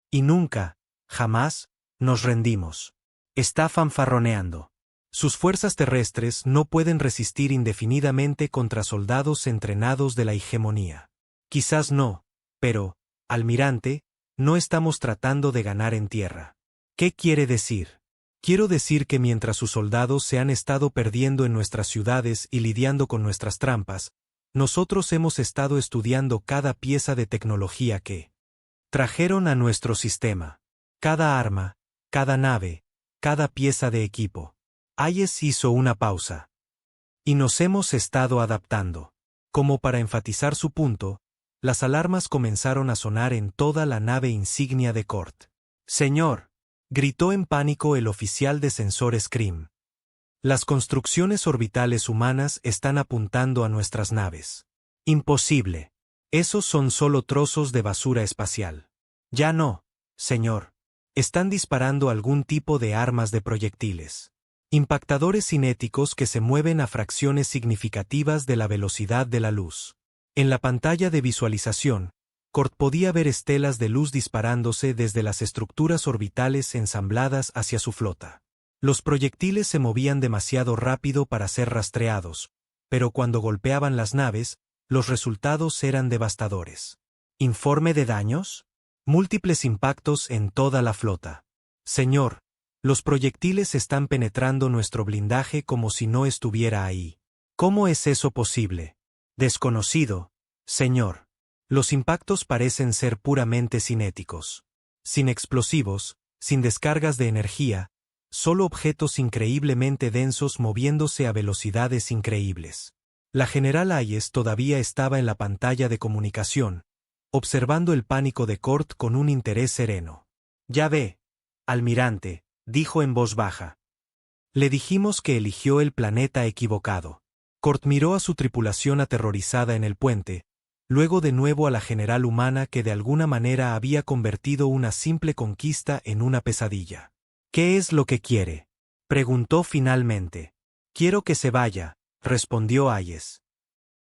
Y nunca, jamás, nos rendimos. Está fanfarroneando. Sus fuerzas terrestres no pueden resistir indefinidamente contra soldados entrenados de la hegemonía. Quizás no, pero, almirante, no estamos tratando de ganar en tierra. ¿Qué quiere decir? Quiero decir que mientras sus soldados se han estado perdiendo en nuestras ciudades y lidiando con nuestras trampas, nosotros hemos estado estudiando cada pieza de tecnología que trajeron a nuestro sistema. Cada arma, cada nave, cada pieza de equipo. Hayes hizo una pausa. Y nos hemos estado adaptando. Como para enfatizar su punto, las alarmas comenzaron a sonar en toda la nave insignia de Cort. Señor, gritó en pánico el oficial de sensores CRIM. Las construcciones orbitales humanas están apuntando a nuestras naves. Imposible. Esos son solo trozos de basura espacial. Ya no, señor. Están disparando algún tipo de armas de proyectiles. Impactadores cinéticos que se mueven a fracciones significativas de la velocidad de la luz. En la pantalla de visualización, Cort podía ver estelas de luz disparándose desde las estructuras orbitales ensambladas hacia su flota. Los proyectiles se movían demasiado rápido para ser rastreados, pero cuando golpeaban las naves, los resultados eran devastadores. ¿Informe de daños? Múltiples impactos en toda la flota. Señor, los proyectiles están penetrando nuestro blindaje como si no estuviera ahí. ¿Cómo es eso posible? Desconocido, señor. Los impactos parecen ser puramente cinéticos. Sin explosivos, sin descargas de energía, solo objetos increíblemente densos moviéndose a velocidades increíbles. La general Hayes todavía estaba en la pantalla de comunicación, observando el pánico de Cort con un interés sereno. Ya ve, almirante, dijo en voz baja. Le dijimos que eligió el planeta equivocado. Cort miró a su tripulación aterrorizada en el puente, luego de nuevo a la general humana que de alguna manera había convertido una simple conquista en una pesadilla. ¿Qué es lo que quiere? Preguntó finalmente. Quiero que se vaya, respondió Hayes.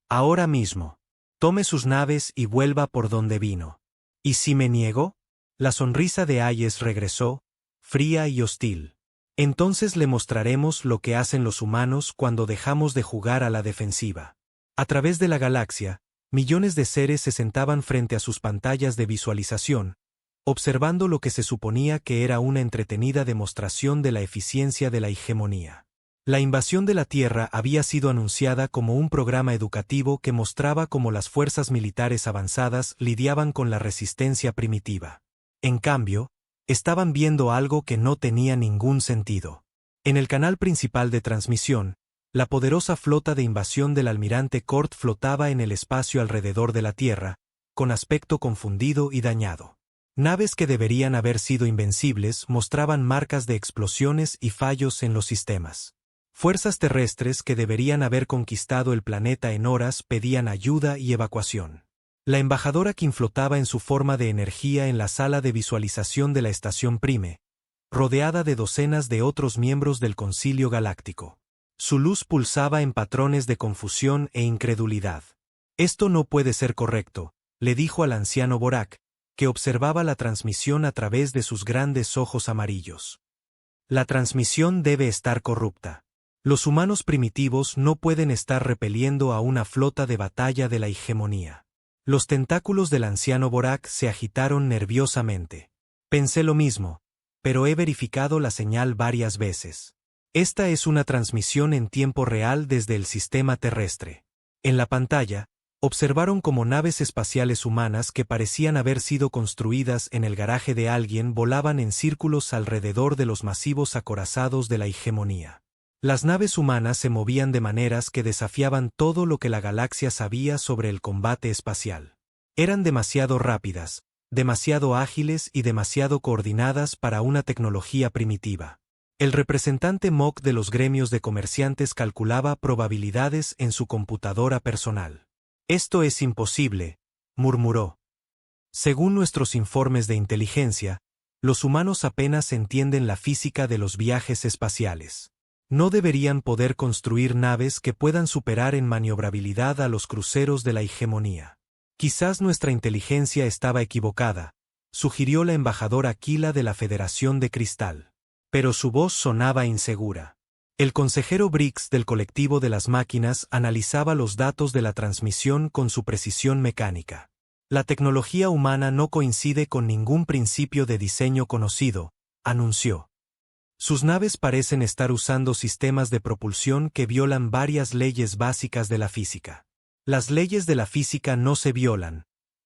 Ahora mismo. Tome sus naves y vuelva por donde vino. ¿Y si me niego? La sonrisa de Hayes regresó, fría y hostil. Entonces le mostraremos lo que hacen los humanos cuando dejamos de jugar a la defensiva. A través de la galaxia, millones de seres se sentaban frente a sus pantallas de visualización, observando lo que se suponía que era una entretenida demostración de la eficiencia de la hegemonía. La invasión de la Tierra había sido anunciada como un programa educativo que mostraba cómo las fuerzas militares avanzadas lidiaban con la resistencia primitiva. En cambio, estaban viendo algo que no tenía ningún sentido. En el canal principal de transmisión, la poderosa flota de invasión del almirante Kort flotaba en el espacio alrededor de la Tierra, con aspecto confundido y dañado. Naves que deberían haber sido invencibles mostraban marcas de explosiones y fallos en los sistemas. Fuerzas terrestres que deberían haber conquistado el planeta en horas pedían ayuda y evacuación. La embajadora Kim flotaba en su forma de energía en la sala de visualización de la estación Prime, rodeada de docenas de otros miembros del Concilio Galáctico. Su luz pulsaba en patrones de confusión e incredulidad. «Esto no puede ser correcto», le dijo al anciano Borak, que observaba la transmisión a través de sus grandes ojos amarillos. «La transmisión debe estar corrupta. Los humanos primitivos no pueden estar repeliendo a una flota de batalla de la hegemonía». Los tentáculos del anciano Borak se agitaron nerviosamente. «Pensé lo mismo, pero he verificado la señal varias veces. Esta es una transmisión en tiempo real desde el sistema terrestre». En la pantalla, observaron como naves espaciales humanas que parecían haber sido construidas en el garaje de alguien volaban en círculos alrededor de los masivos acorazados de la hegemonía. Las naves humanas se movían de maneras que desafiaban todo lo que la galaxia sabía sobre el combate espacial. Eran demasiado rápidas, demasiado ágiles y demasiado coordinadas para una tecnología primitiva. El representante MOC de los gremios de comerciantes calculaba probabilidades en su computadora personal. «Esto es imposible», murmuró. «Según nuestros informes de inteligencia, los humanos apenas entienden la física de los viajes espaciales. No deberían poder construir naves que puedan superar en maniobrabilidad a los cruceros de la hegemonía. Quizás nuestra inteligencia estaba equivocada», sugirió la embajadora Aquila de la Federación de Cristal. Pero su voz sonaba insegura. El consejero Briggs del colectivo de las máquinas analizaba los datos de la transmisión con su precisión mecánica. «La tecnología humana no coincide con ningún principio de diseño conocido», anunció. «Sus naves parecen estar usando sistemas de propulsión que violan varias leyes básicas de la física». «Las leyes de la física no se violan»,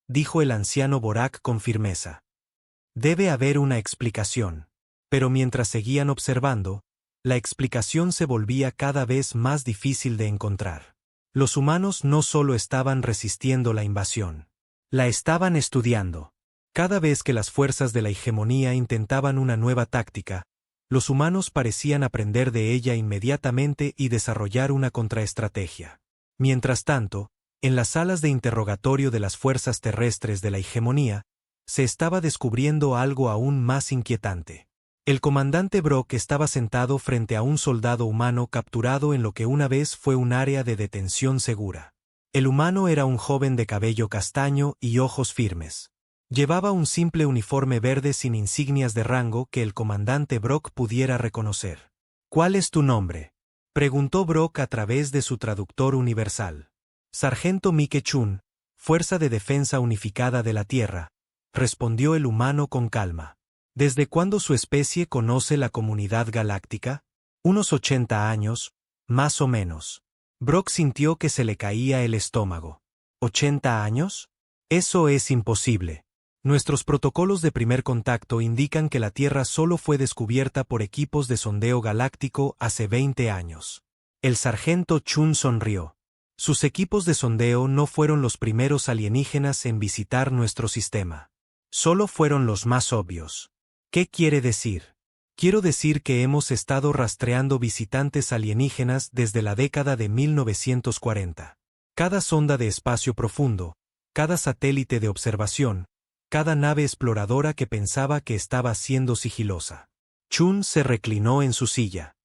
dijo el anciano Borak con firmeza. «Debe haber una explicación». Pero mientras seguían observando, la explicación se volvía cada vez más difícil de encontrar. Los humanos no solo estaban resistiendo la invasión, la estaban estudiando. Cada vez que las fuerzas de la hegemonía intentaban una nueva táctica, los humanos parecían aprender de ella inmediatamente y desarrollar una contraestrategia. Mientras tanto, en las salas de interrogatorio de las fuerzas terrestres de la hegemonía, se estaba descubriendo algo aún más inquietante. El comandante Brock estaba sentado frente a un soldado humano capturado en lo que una vez fue un área de detención segura. El humano era un joven de cabello castaño y ojos firmes. Llevaba un simple uniforme verde sin insignias de rango que el comandante Brock pudiera reconocer. «¿Cuál es tu nombre?», preguntó Brock a través de su traductor universal. «Sargento Mike Chun, Fuerza de Defensa Unificada de la Tierra», respondió el humano con calma. «¿Desde cuándo su especie conoce la comunidad galáctica?» «Unos 80 años, más o menos». Brock sintió que se le caía el estómago. ¿80 años? Eso es imposible. Nuestros protocolos de primer contacto indican que la Tierra solo fue descubierta por equipos de sondeo galáctico hace 20 años. El sargento Chun sonrió. Sus equipos de sondeo no fueron los primeros alienígenas en visitar nuestro sistema. Solo fueron los más obvios. ¿Qué quiere decir? Quiero decir que hemos estado rastreando visitantes alienígenas desde la década de 1940. Cada sonda de espacio profundo, cada satélite de observación, cada nave exploradora que pensaba que estaba siendo sigilosa. Chun se reclinó en su silla.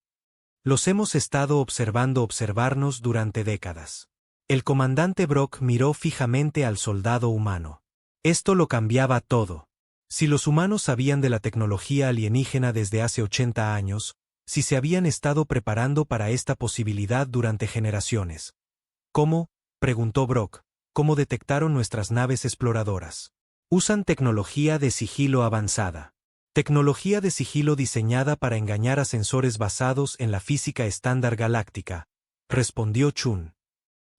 Los hemos estado observarnos durante décadas. El comandante Brock miró fijamente al soldado humano. Esto lo cambiaba todo. Si los humanos sabían de la tecnología alienígena desde hace 80 años, si se habían estado preparando para esta posibilidad durante generaciones. ¿Cómo?, preguntó Brock. ¿Cómo detectaron nuestras naves exploradoras? Usan tecnología de sigilo avanzada. Tecnología de sigilo diseñada para engañar a sensores basados en la física estándar galáctica, respondió Chun.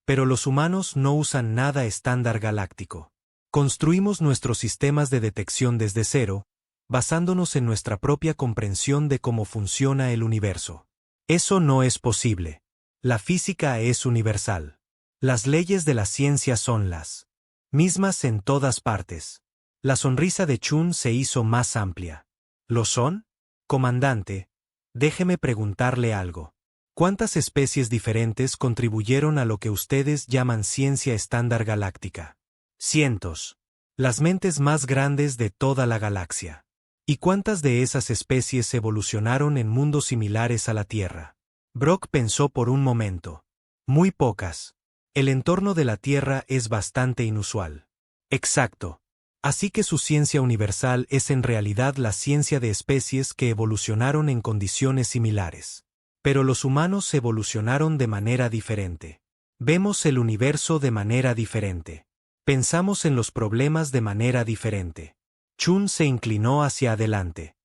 Pero los humanos no usan nada estándar galáctico. Construimos nuestros sistemas de detección desde cero, basándonos en nuestra propia comprensión de cómo funciona el universo. Eso no es posible. La física es universal. Las leyes de la ciencia son las mismas en todas partes. La sonrisa de Chun se hizo más amplia. ¿Lo son? Comandante, déjeme preguntarle algo. ¿Cuántas especies diferentes contribuyeron a lo que ustedes llaman ciencia estándar galáctica? Cientos. Las mentes más grandes de toda la galaxia. ¿Y cuántas de esas especies evolucionaron en mundos similares a la Tierra? Brock pensó por un momento. Muy pocas. El entorno de la Tierra es bastante inusual. Exacto. Así que su ciencia universal es en realidad la ciencia de especies que evolucionaron en condiciones similares. Pero los humanos evolucionaron de manera diferente. Vemos el universo de manera diferente. Pensamos en los problemas de manera diferente. Chun se inclinó hacia adelante.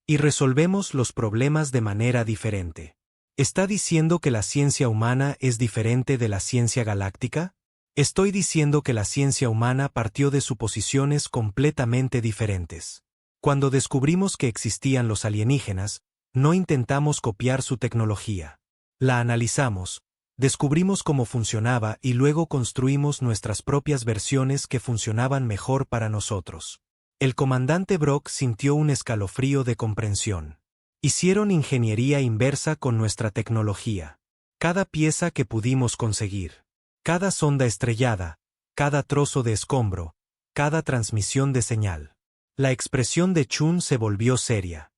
Y resolvemos los problemas de manera diferente. ¿Está diciendo que la ciencia humana es diferente de la ciencia galáctica? Estoy diciendo que la ciencia humana partió de suposiciones completamente diferentes. Cuando descubrimos que existían los alienígenas, no intentamos copiar su tecnología. La analizamos, descubrimos cómo funcionaba y luego construimos nuestras propias versiones que funcionaban mejor para nosotros. El comandante Brock sintió un escalofrío de comprensión. Hicieron ingeniería inversa con nuestra tecnología. Cada pieza que pudimos conseguir. Cada sonda estrellada, cada trozo de escombro, cada transmisión de señal. La expresión de Chun se volvió seria.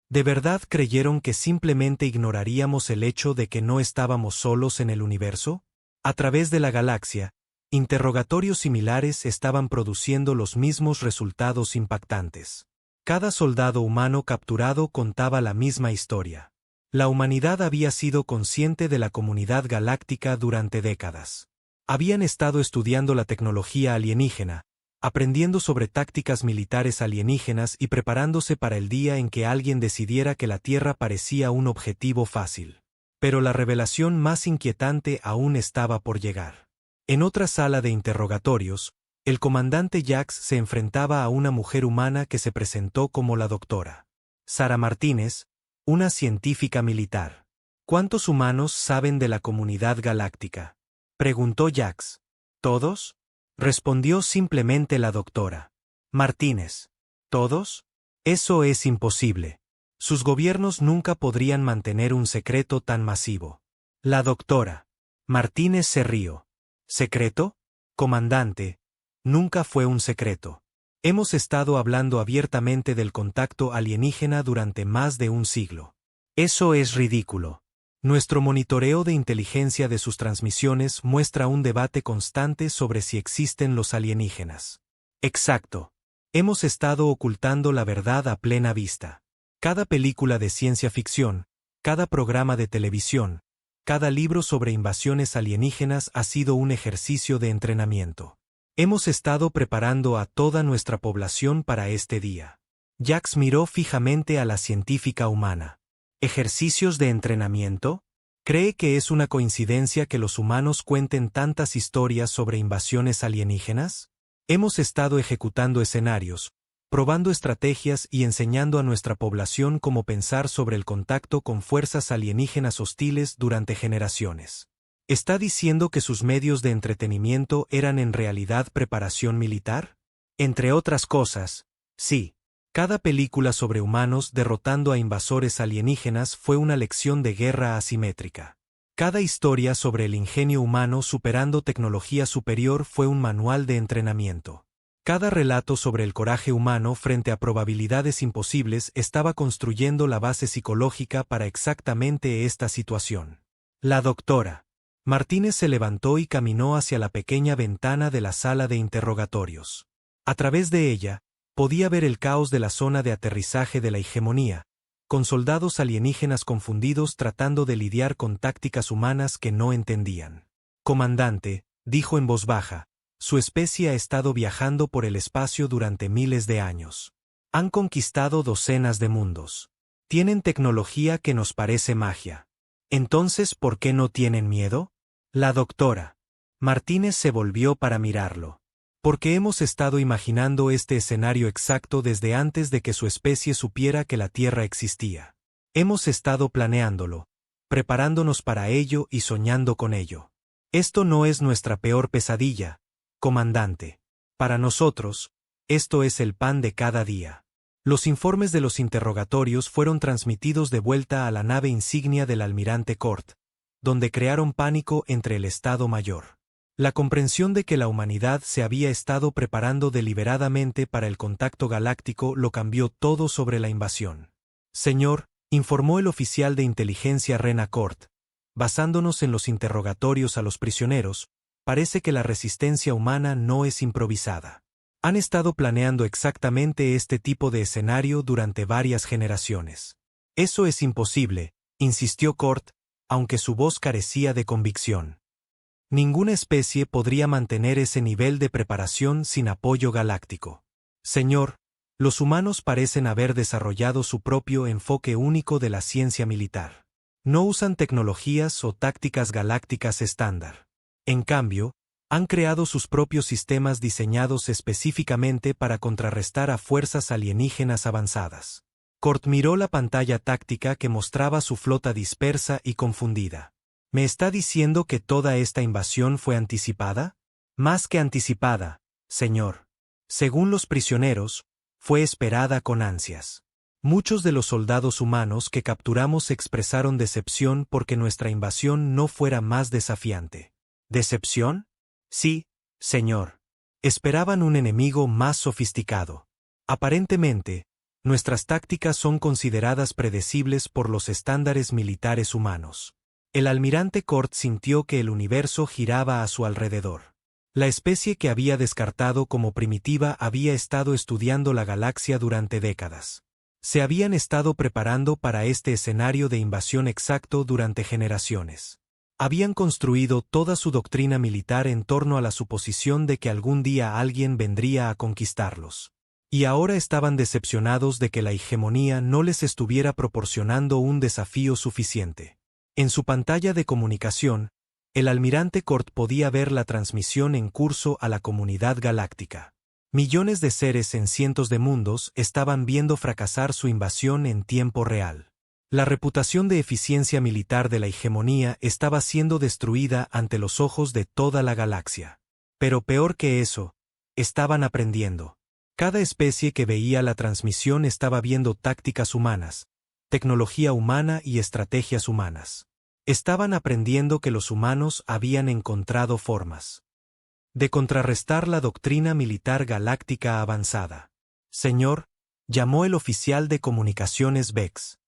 ¿De verdad creyeron que simplemente ignoraríamos el hecho de que no estábamos solos en el universo? A través de la galaxia, interrogatorios similares estaban produciendo los mismos resultados impactantes. Cada soldado humano capturado contaba la misma historia. La humanidad había sido consciente de la comunidad galáctica durante décadas. Habían estado estudiando la tecnología alienígena, aprendiendo sobre tácticas militares alienígenas y preparándose para el día en que alguien decidiera que la Tierra parecía un objetivo fácil. Pero la revelación más inquietante aún estaba por llegar. En otra sala de interrogatorios, el comandante Jax se enfrentaba a una mujer humana que se presentó como la doctora Sara Martínez, una científica militar. ¿Cuántos humanos saben de la comunidad galáctica?, preguntó Jax. ¿Todos?, respondió simplemente la doctora Martínez. ¿Todos? Eso es imposible. Sus gobiernos nunca podrían mantener un secreto tan masivo. La doctora Martínez se rió. ¿Secreto? Comandante, nunca fue un secreto. Hemos estado hablando abiertamente del contacto alienígena durante más de un siglo. Eso es ridículo. Nuestro monitoreo de inteligencia de sus transmisiones muestra un debate constante sobre si existen los alienígenas. Exacto. Hemos estado ocultando la verdad a plena vista. Cada película de ciencia ficción, cada programa de televisión, cada libro sobre invasiones alienígenas ha sido un ejercicio de entrenamiento. Hemos estado preparando a toda nuestra población para este día. Jax miró fijamente a la científica humana. ¿Ejercicios de entrenamiento? ¿Cree que es una coincidencia que los humanos cuenten tantas historias sobre invasiones alienígenas? Hemos estado ejecutando escenarios, probando estrategias y enseñando a nuestra población cómo pensar sobre el contacto con fuerzas alienígenas hostiles durante generaciones. ¿Está diciendo que sus medios de entretenimiento eran en realidad preparación militar? Entre otras cosas, sí. Cada película sobre humanos derrotando a invasores alienígenas fue una lección de guerra asimétrica. Cada historia sobre el ingenio humano superando tecnología superior fue un manual de entrenamiento. Cada relato sobre el coraje humano frente a probabilidades imposibles estaba construyendo la base psicológica para exactamente esta situación. La doctora Martínez se levantó y caminó hacia la pequeña ventana de la sala de interrogatorios. A través de ella, podía ver el caos de la zona de aterrizaje de la hegemonía, con soldados alienígenas confundidos tratando de lidiar con tácticas humanas que no entendían. Comandante, dijo en voz baja, su especie ha estado viajando por el espacio durante miles de años. Han conquistado docenas de mundos. Tienen tecnología que nos parece magia. Entonces, ¿por qué no tienen miedo? La doctora Martínez se volvió para mirarlo. Porque hemos estado imaginando este escenario exacto desde antes de que su especie supiera que la Tierra existía. Hemos estado planeándolo, preparándonos para ello y soñando con ello. Esto no es nuestra peor pesadilla, comandante. Para nosotros, esto es el pan de cada día. Los informes de los interrogatorios fueron transmitidos de vuelta a la nave insignia del almirante Cort, donde crearon pánico entre el Estado Mayor. La comprensión de que la humanidad se había estado preparando deliberadamente para el contacto galáctico lo cambió todo sobre la invasión. Señor, informó el oficial de inteligencia Rena Cort, basándonos en los interrogatorios a los prisioneros, parece que la resistencia humana no es improvisada. Han estado planeando exactamente este tipo de escenario durante varias generaciones. Eso es imposible, insistió Cort, aunque su voz carecía de convicción. Ninguna especie podría mantener ese nivel de preparación sin apoyo galáctico. Señor, los humanos parecen haber desarrollado su propio enfoque único de la ciencia militar. No usan tecnologías o tácticas galácticas estándar. En cambio, han creado sus propios sistemas diseñados específicamente para contrarrestar a fuerzas alienígenas avanzadas. Cort miró la pantalla táctica que mostraba su flota dispersa y confundida. ¿Me está diciendo que toda esta invasión fue anticipada? Más que anticipada, señor. Según los prisioneros, fue esperada con ansias. Muchos de los soldados humanos que capturamos expresaron decepción porque nuestra invasión no fuera más desafiante. ¿Decepción? Sí, señor. Esperaban un enemigo más sofisticado. Aparentemente, nuestras tácticas son consideradas predecibles por los estándares militares humanos. El almirante Cort sintió que el universo giraba a su alrededor. La especie que había descartado como primitiva había estado estudiando la galaxia durante décadas. Se habían estado preparando para este escenario de invasión exacto durante generaciones. Habían construido toda su doctrina militar en torno a la suposición de que algún día alguien vendría a conquistarlos. Y ahora estaban decepcionados de que la hegemonía no les estuviera proporcionando un desafío suficiente. En su pantalla de comunicación, el almirante Cort podía ver la transmisión en curso a la comunidad galáctica. Millones de seres en cientos de mundos estaban viendo fracasar su invasión en tiempo real. La reputación de eficiencia militar de la hegemonía estaba siendo destruida ante los ojos de toda la galaxia. Pero peor que eso, estaban aprendiendo. Cada especie que veía la transmisión estaba viendo tácticas humanas, tecnología humana y estrategias humanas. Estaban aprendiendo que los humanos habían encontrado formas de contrarrestar la doctrina militar galáctica avanzada. Señor, llamó el oficial de comunicaciones Vex.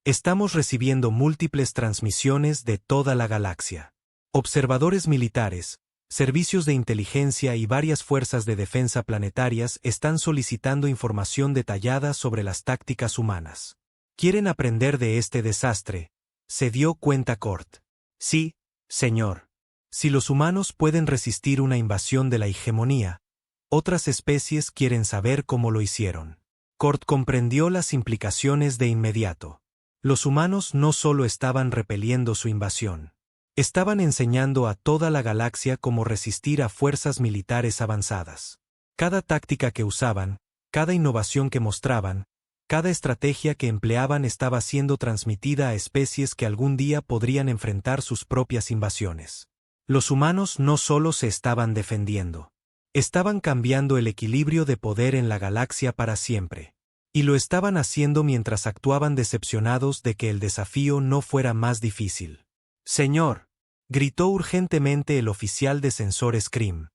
Estamos recibiendo múltiples transmisiones de toda la galaxia. Observadores militares, servicios de inteligencia y varias fuerzas de defensa planetarias están solicitando información detallada sobre las tácticas humanas. ¿Quieren aprender de este desastre?, se dio cuenta Cort. Sí, señor. Si los humanos pueden resistir una invasión de la hegemonía, otras especies quieren saber cómo lo hicieron. Cort comprendió las implicaciones de inmediato. Los humanos no solo estaban repeliendo su invasión. Estaban enseñando a toda la galaxia cómo resistir a fuerzas militares avanzadas. Cada táctica que usaban, cada innovación que mostraban, cada estrategia que empleaban estaba siendo transmitida a especies que algún día podrían enfrentar sus propias invasiones. Los humanos no solo se estaban defendiendo. Estaban cambiando el equilibrio de poder en la galaxia para siempre. Y lo estaban haciendo mientras actuaban decepcionados de que el desafío no fuera más difícil. Señor, gritó urgentemente el oficial de sensores CRIM.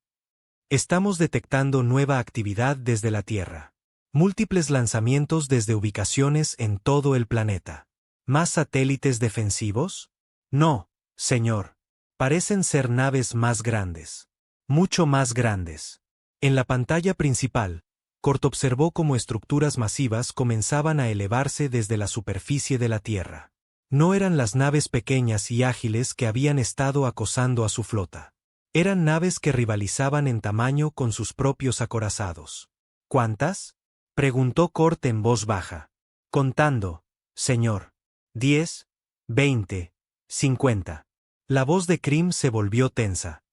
Estamos detectando nueva actividad desde la Tierra. Múltiples lanzamientos desde ubicaciones en todo el planeta. ¿Más satélites defensivos? No, señor. Parecen ser naves más grandes. Mucho más grandes. En la pantalla principal, Cort observó cómo estructuras masivas comenzaban a elevarse desde la superficie de la Tierra. No eran las naves pequeñas y ágiles que habían estado acosando a su flota. Eran naves que rivalizaban en tamaño con sus propios acorazados. ¿Cuántas?, preguntó Cort en voz baja. Contando, señor. 10, 20, 50. La voz de Krim se volvió tensa.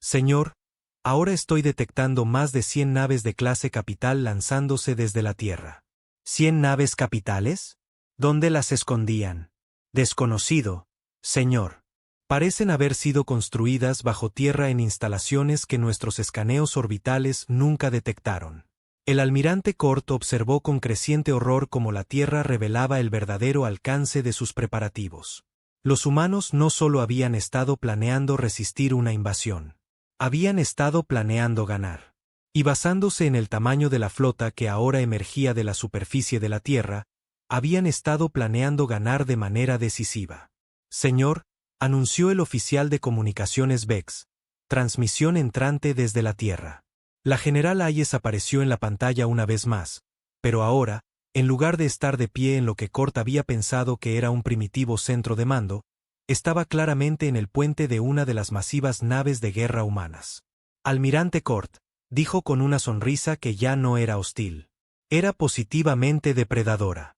Señor, ahora estoy detectando más de 100 naves de clase capital lanzándose desde la Tierra. ¿100 naves capitales? ¿Dónde las escondían? Desconocido, señor. Parecen haber sido construidas bajo tierra en instalaciones que nuestros escaneos orbitales nunca detectaron. El almirante Cort observó con creciente horror cómo la Tierra revelaba el verdadero alcance de sus preparativos. Los humanos no solo habían estado planeando resistir una invasión. Habían estado planeando ganar. Y basándose en el tamaño de la flota que ahora emergía de la superficie de la Tierra, habían estado planeando ganar de manera decisiva. Señor, anunció el oficial de comunicaciones Vex, transmisión entrante desde la Tierra. La general Hayes apareció en la pantalla una vez más, pero ahora, en lugar de estar de pie en lo que Cort había pensado que era un primitivo centro de mando, estaba claramente en el puente de una de las masivas naves de guerra humanas. Almirante Cort, dijo con una sonrisa que ya no era hostil. Era positivamente depredadora.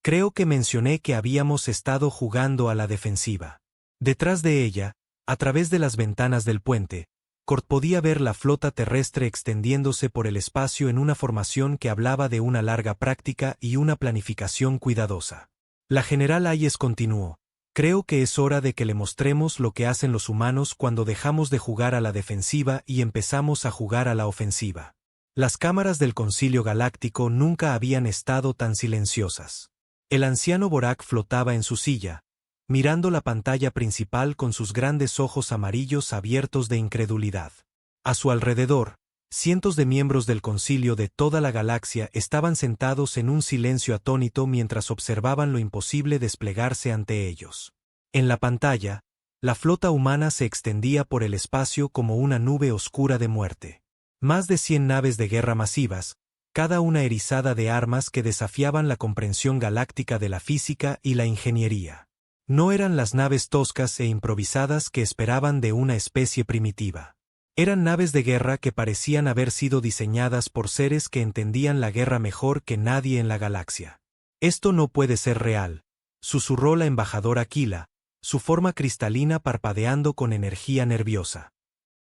Creo que mencioné que habíamos estado jugando a la defensiva. Detrás de ella, a través de las ventanas del puente, Cort podía ver la flota terrestre extendiéndose por el espacio en una formación que hablaba de una larga práctica y una planificación cuidadosa. La general Hayes continuó. Creo que es hora de que le mostremos lo que hacen los humanos cuando dejamos de jugar a la defensiva y empezamos a jugar a la ofensiva. Las cámaras del Concilio Galáctico nunca habían estado tan silenciosas. El anciano Borak flotaba en su silla, mirando la pantalla principal con sus grandes ojos amarillos abiertos de incredulidad. A su alrededor, cientos de miembros del concilio de toda la galaxia estaban sentados en un silencio atónito mientras observaban lo imposible desplegarse ante ellos. En la pantalla, la flota humana se extendía por el espacio como una nube oscura de muerte. Más de 100 naves de guerra masivas, cada una erizada de armas que desafiaban la comprensión galáctica de la física y la ingeniería. No eran las naves toscas e improvisadas que esperaban de una especie primitiva. Eran naves de guerra que parecían haber sido diseñadas por seres que entendían la guerra mejor que nadie en la galaxia. Esto no puede ser real, susurró la embajadora Aquila, su forma cristalina parpadeando con energía nerviosa.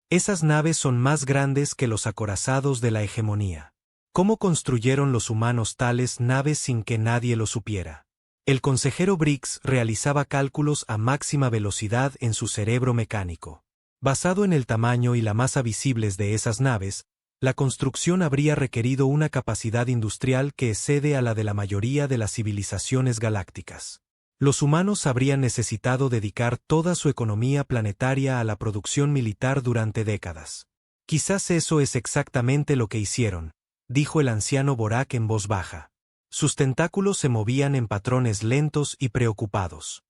Esas naves son más grandes que los acorazados de la hegemonía. ¿Cómo construyeron los humanos tales naves sin que nadie lo supiera? El consejero Briggs realizaba cálculos a máxima velocidad en su cerebro mecánico. Basado en el tamaño y la masa visibles de esas naves, la construcción habría requerido una capacidad industrial que excede a la de la mayoría de las civilizaciones galácticas. Los humanos habrían necesitado dedicar toda su economía planetaria a la producción militar durante décadas. Quizás eso es exactamente lo que hicieron, dijo el anciano Borak en voz baja. Sus tentáculos se movían en patrones lentos y preocupados.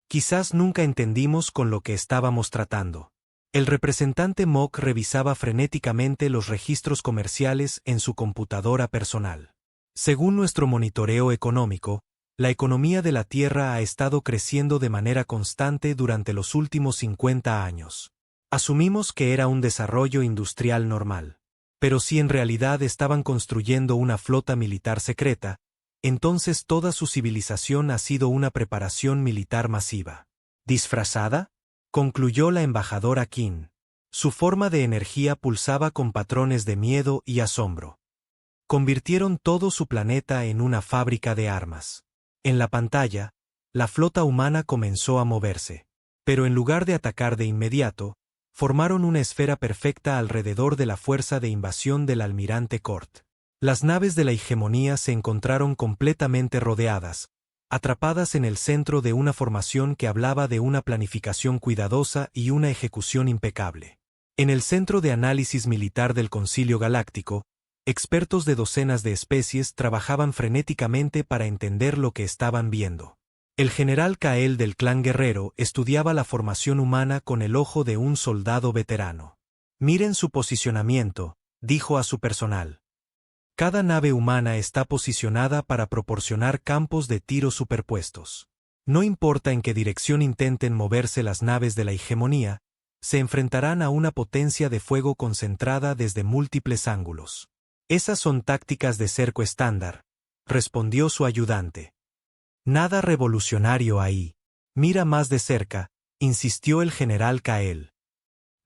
Quizás nunca entendimos con lo que estábamos tratando. El representante Mock revisaba frenéticamente los registros comerciales en su computadora personal. Según nuestro monitoreo económico, la economía de la Tierra ha estado creciendo de manera constante durante los últimos 50 años. Asumimos que era un desarrollo industrial normal. Pero si en realidad estaban construyendo una flota militar secreta, entonces toda su civilización ha sido una preparación militar masiva. ¿Disfrazada?, concluyó la embajadora Qin. Su forma de energía pulsaba con patrones de miedo y asombro. Convirtieron todo su planeta en una fábrica de armas. En la pantalla, la flota humana comenzó a moverse. Pero en lugar de atacar de inmediato, formaron una esfera perfecta alrededor de la fuerza de invasión del almirante Cort. Las naves de la hegemonía se encontraron completamente rodeadas, atrapadas en el centro de una formación que hablaba de una planificación cuidadosa y una ejecución impecable. En el Centro de Análisis Militar del Concilio Galáctico, expertos de docenas de especies trabajaban frenéticamente para entender lo que estaban viendo. El general Kael del clan guerrero estudiaba la formación humana con el ojo de un soldado veterano. Miren su posicionamiento, dijo a su personal. Cada nave humana está posicionada para proporcionar campos de tiro superpuestos. No importa en qué dirección intenten moverse las naves de la hegemonía, se enfrentarán a una potencia de fuego concentrada desde múltiples ángulos. Esas son tácticas de cerco estándar, respondió su ayudante. Nada revolucionario ahí. Mira más de cerca, insistió el general Kael.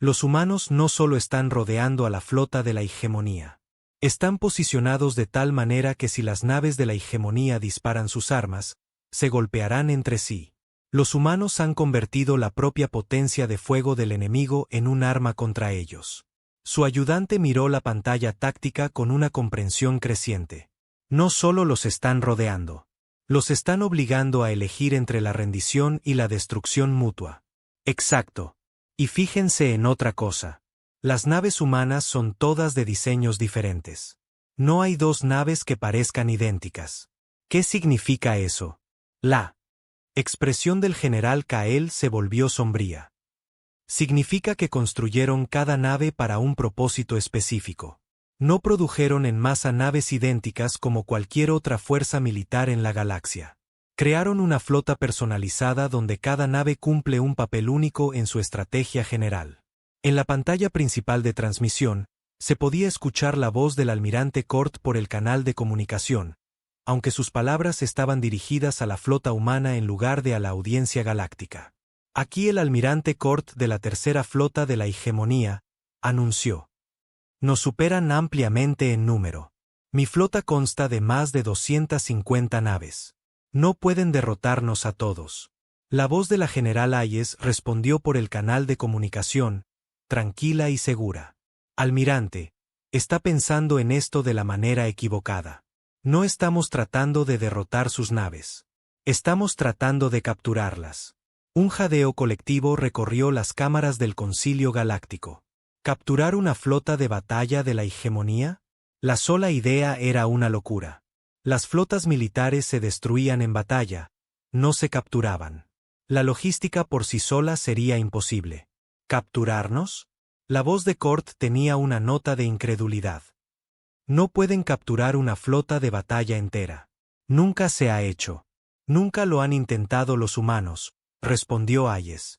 Los humanos no solo están rodeando a la flota de la hegemonía. Están posicionados de tal manera que si las naves de la hegemonía disparan sus armas, se golpearán entre sí. Los humanos han convertido la propia potencia de fuego del enemigo en un arma contra ellos. Su ayudante miró la pantalla táctica con una comprensión creciente. No solo los están rodeando. Los están obligando a elegir entre la rendición y la destrucción mutua. Exacto. Y fíjense en otra cosa. Las naves humanas son todas de diseños diferentes. No hay dos naves que parezcan idénticas. ¿Qué significa eso? La expresión del general Kael se volvió sombría. Significa que construyeron cada nave para un propósito específico. No produjeron en masa naves idénticas como cualquier otra fuerza militar en la galaxia. Crearon una flota personalizada donde cada nave cumple un papel único en su estrategia general. En la pantalla principal de transmisión, se podía escuchar la voz del almirante Cort por el canal de comunicación, aunque sus palabras estaban dirigidas a la flota humana en lugar de a la audiencia galáctica. Aquí el almirante Cort de la tercera flota de la hegemonía anunció: nos superan ampliamente en número. Mi flota consta de más de 250 naves. No pueden derrotarnos a todos. La voz de la general Hayes respondió por el canal de comunicación, tranquila y segura. Almirante, está pensando en esto de la manera equivocada. No estamos tratando de derrotar sus naves. Estamos tratando de capturarlas. Un jadeo colectivo recorrió las cámaras del Concilio Galáctico. ¿Capturar una flota de batalla de la hegemonía? La sola idea era una locura. Las flotas militares se destruían en batalla, no se capturaban. La logística por sí sola sería imposible. ¿Capturarnos? La voz de Cort tenía una nota de incredulidad. No pueden capturar una flota de batalla entera. Nunca se ha hecho. Nunca lo han intentado los humanos, respondió Hayes.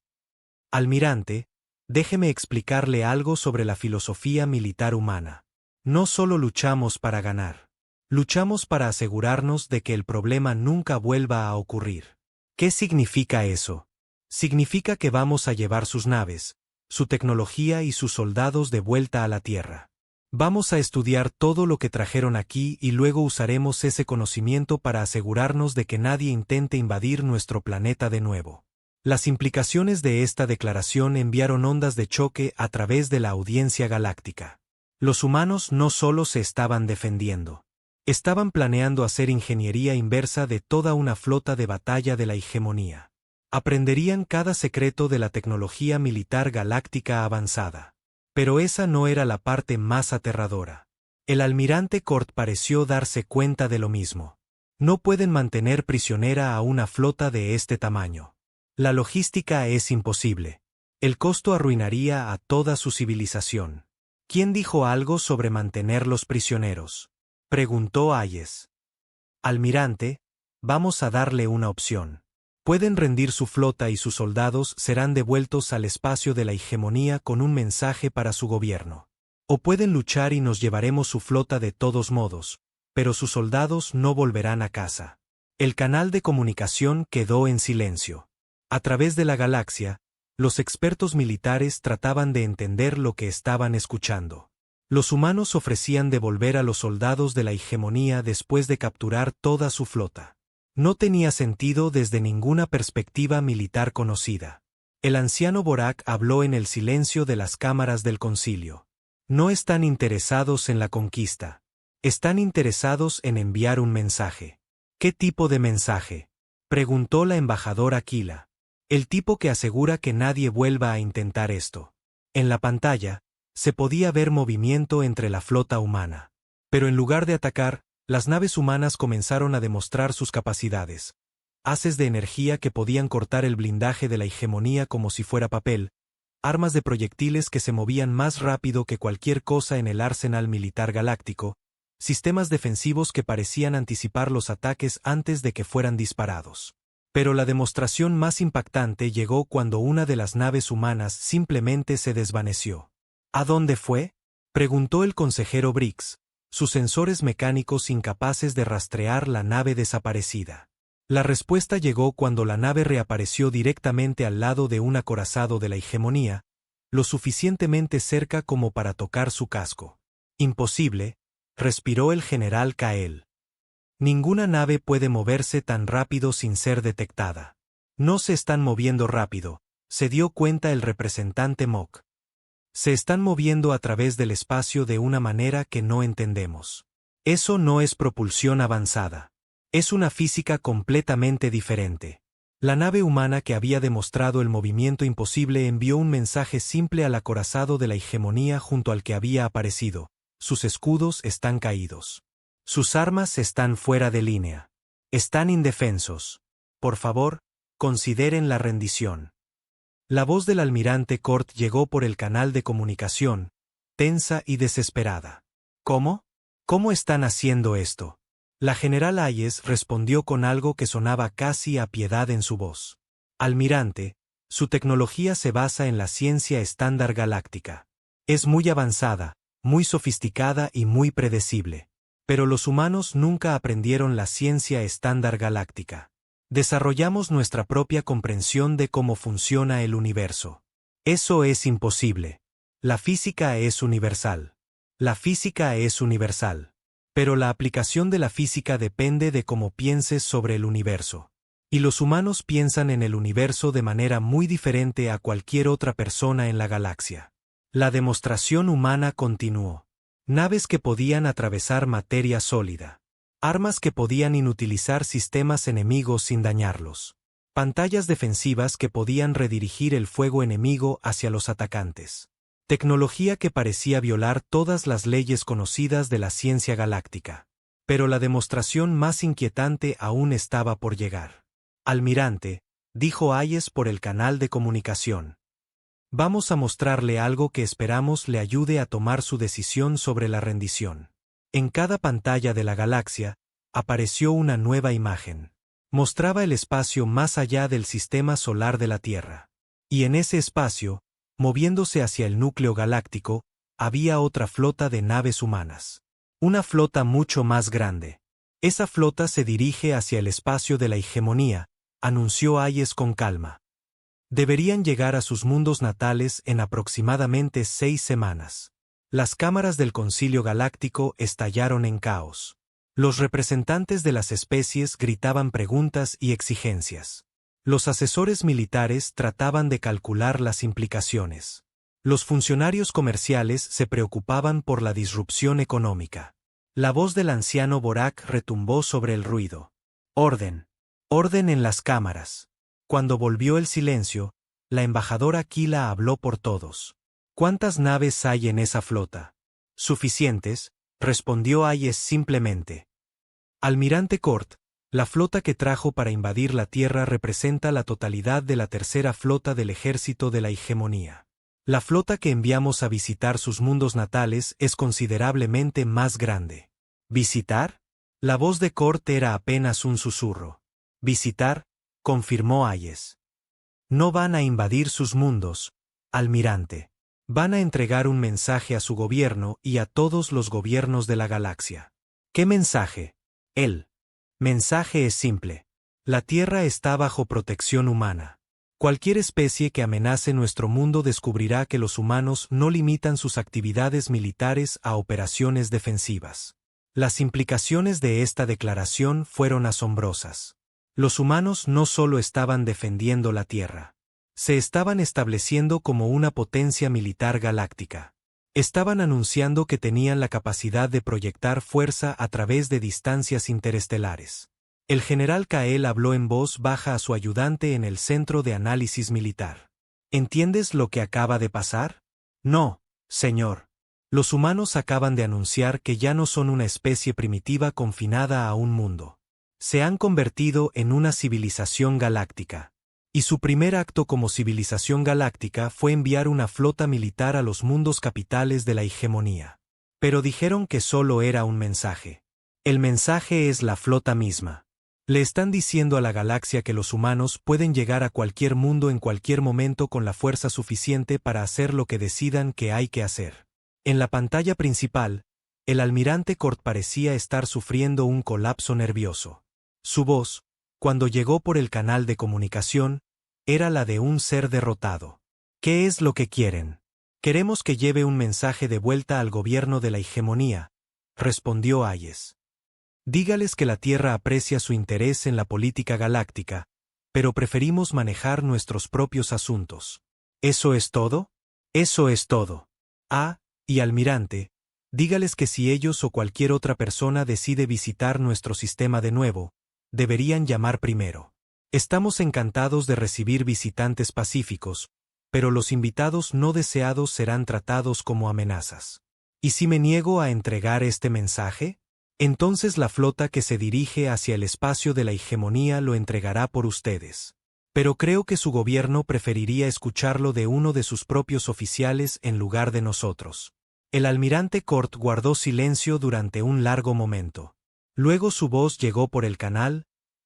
Almirante, déjeme explicarle algo sobre la filosofía militar humana. No solo luchamos para ganar. Luchamos para asegurarnos de que el problema nunca vuelva a ocurrir. ¿Qué significa eso? Significa que vamos a llevar sus naves, su tecnología y sus soldados de vuelta a la Tierra. Vamos a estudiar todo lo que trajeron aquí y luego usaremos ese conocimiento para asegurarnos de que nadie intente invadir nuestro planeta de nuevo. Las implicaciones de esta declaración enviaron ondas de choque a través de la audiencia galáctica. Los humanos no solo se estaban defendiendo. Estaban planeando hacer ingeniería inversa de toda una flota de batalla de la hegemonía. Aprenderían cada secreto de la tecnología militar galáctica avanzada. Pero esa no era la parte más aterradora. El almirante Cort pareció darse cuenta de lo mismo. No pueden mantener prisionera a una flota de este tamaño. La logística es imposible. El costo arruinaría a toda su civilización. ¿Quién dijo algo sobre mantenerlos prisioneros?, preguntó Hayes. Almirante, vamos a darle una opción. Pueden rendir su flota y sus soldados serán devueltos al espacio de la hegemonía con un mensaje para su gobierno. O pueden luchar y nos llevaremos su flota de todos modos, pero sus soldados no volverán a casa. El canal de comunicación quedó en silencio. A través de la galaxia, los expertos militares trataban de entender lo que estaban escuchando. Los humanos ofrecían devolver a los soldados de la hegemonía después de capturar toda su flota. No tenía sentido desde ninguna perspectiva militar conocida. El anciano Borak habló en el silencio de las cámaras del concilio. No están interesados en la conquista. Están interesados en enviar un mensaje. ¿Qué tipo de mensaje?, preguntó la embajadora Aquila. El tipo que asegura que nadie vuelva a intentar esto. En la pantalla, se podía ver movimiento entre la flota humana. Pero en lugar de atacar, las naves humanas comenzaron a demostrar sus capacidades. Haces de energía que podían cortar el blindaje de la hegemonía como si fuera papel, armas de proyectiles que se movían más rápido que cualquier cosa en el arsenal militar galáctico, sistemas defensivos que parecían anticipar los ataques antes de que fueran disparados. Pero la demostración más impactante llegó cuando una de las naves humanas simplemente se desvaneció. ¿A dónde fue?, preguntó el consejero Briggs, sus sensores mecánicos incapaces de rastrear la nave desaparecida. La respuesta llegó cuando la nave reapareció directamente al lado de un acorazado de la hegemonía, lo suficientemente cerca como para tocar su casco. Imposible, respiró el general Kael. Ninguna nave puede moverse tan rápido sin ser detectada. No se están moviendo rápido, se dio cuenta el representante Mock. Se están moviendo a través del espacio de una manera que no entendemos. Eso no es propulsión avanzada. Es una física completamente diferente. La nave humana que había demostrado el movimiento imposible envió un mensaje simple al acorazado de la hegemonía junto al que había aparecido: sus escudos están caídos. Sus armas están fuera de línea. Están indefensos. Por favor, consideren la rendición. La voz del almirante Cort llegó por el canal de comunicación, tensa y desesperada. ¿Cómo? ¿Cómo están haciendo esto? La general Hayes respondió con algo que sonaba casi a piedad en su voz. Almirante, su tecnología se basa en la ciencia estándar galáctica. Es muy avanzada, muy sofisticada y muy predecible. Pero los humanos nunca aprendieron la ciencia estándar galáctica. Desarrollamos nuestra propia comprensión de cómo funciona el universo. Eso es imposible. La física es universal. La física es universal. Pero la aplicación de la física depende de cómo pienses sobre el universo. Y los humanos piensan en el universo de manera muy diferente a cualquier otra persona en la galaxia. La demostración humana continuó. Naves que podían atravesar materia sólida. Armas que podían inutilizar sistemas enemigos sin dañarlos. Pantallas defensivas que podían redirigir el fuego enemigo hacia los atacantes. Tecnología que parecía violar todas las leyes conocidas de la ciencia galáctica. Pero la demostración más inquietante aún estaba por llegar. Almirante, dijo Hayes por el canal de comunicación. Vamos a mostrarle algo que esperamos le ayude a tomar su decisión sobre la rendición. En cada pantalla de la galaxia, apareció una nueva imagen. Mostraba el espacio más allá del sistema solar de la Tierra. Y en ese espacio, moviéndose hacia el núcleo galáctico, había otra flota de naves humanas. Una flota mucho más grande. Esa flota se dirige hacia el espacio de la hegemonía, anunció Hayes con calma. Deberían llegar a sus mundos natales en aproximadamente 6 semanas. Las cámaras del Concilio Galáctico estallaron en caos. Los representantes de las especies gritaban preguntas y exigencias. Los asesores militares trataban de calcular las implicaciones. Los funcionarios comerciales se preocupaban por la disrupción económica. La voz del anciano Borak retumbó sobre el ruido. Orden. Orden en las cámaras. Cuando volvió el silencio, la embajadora Kila habló por todos. ¿Cuántas naves hay en esa flota? Suficientes, respondió Hayes simplemente. Almirante Cort, la flota que trajo para invadir la Tierra representa la totalidad de la tercera flota del ejército de la hegemonía. La flota que enviamos a visitar sus mundos natales es considerablemente más grande. ¿Visitar? La voz de Cort era apenas un susurro. Visitar, confirmó Hayes. No van a invadir sus mundos, almirante. Van a entregar un mensaje a su gobierno y a todos los gobiernos de la galaxia. ¿Qué mensaje? El mensaje es simple. La Tierra está bajo protección humana. Cualquier especie que amenace nuestro mundo descubrirá que los humanos no limitan sus actividades militares a operaciones defensivas. Las implicaciones de esta declaración fueron asombrosas. Los humanos no solo estaban defendiendo la Tierra. Se estaban estableciendo como una potencia militar galáctica. Estaban anunciando que tenían la capacidad de proyectar fuerza a través de distancias interestelares. El general Kael habló en voz baja a su ayudante en el centro de análisis militar. ¿Entiendes lo que acaba de pasar? No, señor. Los humanos acaban de anunciar que ya no son una especie primitiva confinada a un mundo. Se han convertido en una civilización galáctica. Y su primer acto como civilización galáctica fue enviar una flota militar a los mundos capitales de la hegemonía. Pero dijeron que solo era un mensaje. El mensaje es la flota misma. Le están diciendo a la galaxia que los humanos pueden llegar a cualquier mundo en cualquier momento con la fuerza suficiente para hacer lo que decidan que hay que hacer. En la pantalla principal, el almirante Cort parecía estar sufriendo un colapso nervioso. Su voz, cuando llegó por el canal de comunicación, era la de un ser derrotado. ¿Qué es lo que quieren? Queremos que lleve un mensaje de vuelta al gobierno de la hegemonía, respondió Hayes. Dígales que la Tierra aprecia su interés en la política galáctica, pero preferimos manejar nuestros propios asuntos. ¿Eso es todo? Eso es todo. Y almirante, dígales que si ellos o cualquier otra persona decide visitar nuestro sistema de nuevo, deberían llamar primero. Estamos encantados de recibir visitantes pacíficos, pero los invitados no deseados serán tratados como amenazas. ¿Y si me niego a entregar este mensaje? Entonces la flota que se dirige hacia el espacio de la hegemonía lo entregará por ustedes. Pero creo que su gobierno preferiría escucharlo de uno de sus propios oficiales en lugar de nosotros. El almirante Cort guardó silencio durante un largo momento. Luego su voz llegó por el canal,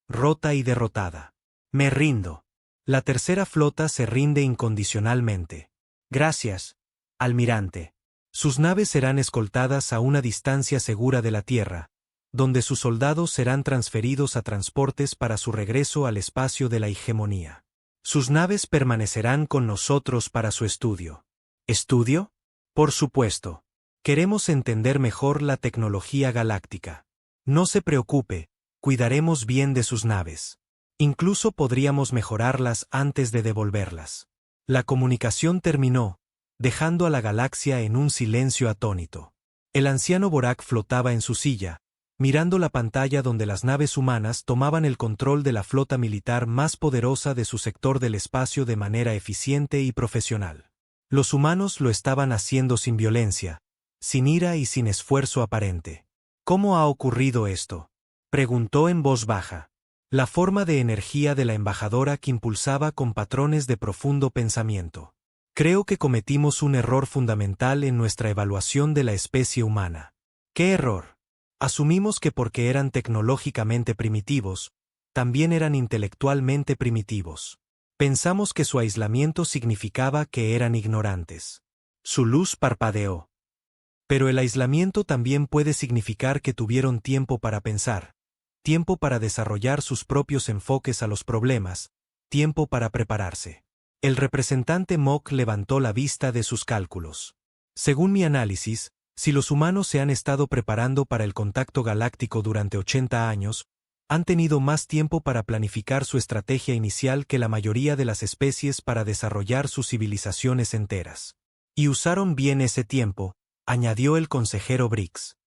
rota y derrotada. Me rindo. La tercera flota se rinde incondicionalmente. Gracias, almirante. Sus naves serán escoltadas a una distancia segura de la Tierra, donde sus soldados serán transferidos a transportes para su regreso al espacio de la hegemonía. Sus naves permanecerán con nosotros para su estudio. ¿Estudio? Por supuesto. Queremos entender mejor la tecnología galáctica. No se preocupe, cuidaremos bien de sus naves. Incluso podríamos mejorarlas antes de devolverlas. La comunicación terminó, dejando a la galaxia en un silencio atónito. El anciano Borak flotaba en su silla, mirando la pantalla donde las naves humanas tomaban el control de la flota militar más poderosa de su sector del espacio de manera eficiente y profesional. Los humanos lo estaban haciendo sin violencia, sin ira y sin esfuerzo aparente. ¿Cómo ha ocurrido esto?, preguntó en voz baja. La forma de energía de la embajadora que impulsaba con patrones de profundo pensamiento. Creo que cometimos un error fundamental en nuestra evaluación de la especie humana. ¿Qué error? Asumimos que porque eran tecnológicamente primitivos, también eran intelectualmente primitivos. Pensamos que su aislamiento significaba que eran ignorantes. Su luz parpadeó. Pero el aislamiento también puede significar que tuvieron tiempo para pensar, tiempo para desarrollar sus propios enfoques a los problemas, tiempo para prepararse. El representante Mock levantó la vista de sus cálculos. Según mi análisis, si los humanos se han estado preparando para el contacto galáctico durante 80 años, han tenido más tiempo para planificar su estrategia inicial que la mayoría de las especies para desarrollar sus civilizaciones enteras. Y usaron bien ese tiempo, añadió el consejero Briggs.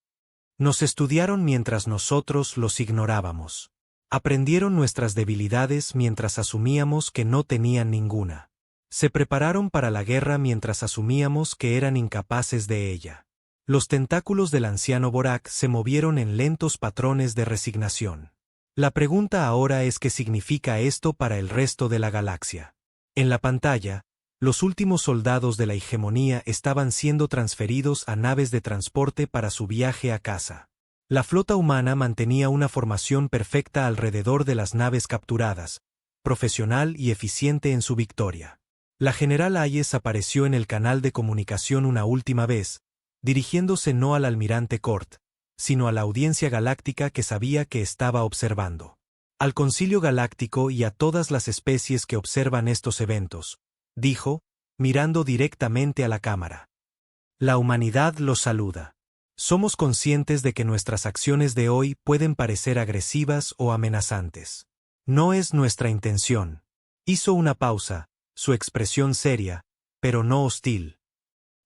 Nos estudiaron mientras nosotros los ignorábamos. Aprendieron nuestras debilidades mientras asumíamos que no tenían ninguna. Se prepararon para la guerra mientras asumíamos que eran incapaces de ella. Los tentáculos del anciano Borak se movieron en lentos patrones de resignación. La pregunta ahora es qué significa esto para el resto de la galaxia. En la pantalla, los últimos soldados de la hegemonía estaban siendo transferidos a naves de transporte para su viaje a casa. La flota humana mantenía una formación perfecta alrededor de las naves capturadas, profesional y eficiente en su victoria. La general Hayes apareció en el canal de comunicación una última vez, dirigiéndose no al almirante Cort, sino a la audiencia galáctica que sabía que estaba observando. Al Concilio Galáctico y a todas las especies que observan estos eventos, dijo, mirando directamente a la cámara. La humanidad los saluda. Somos conscientes de que nuestras acciones de hoy pueden parecer agresivas o amenazantes. No es nuestra intención. Hizo una pausa, su expresión seria, pero no hostil.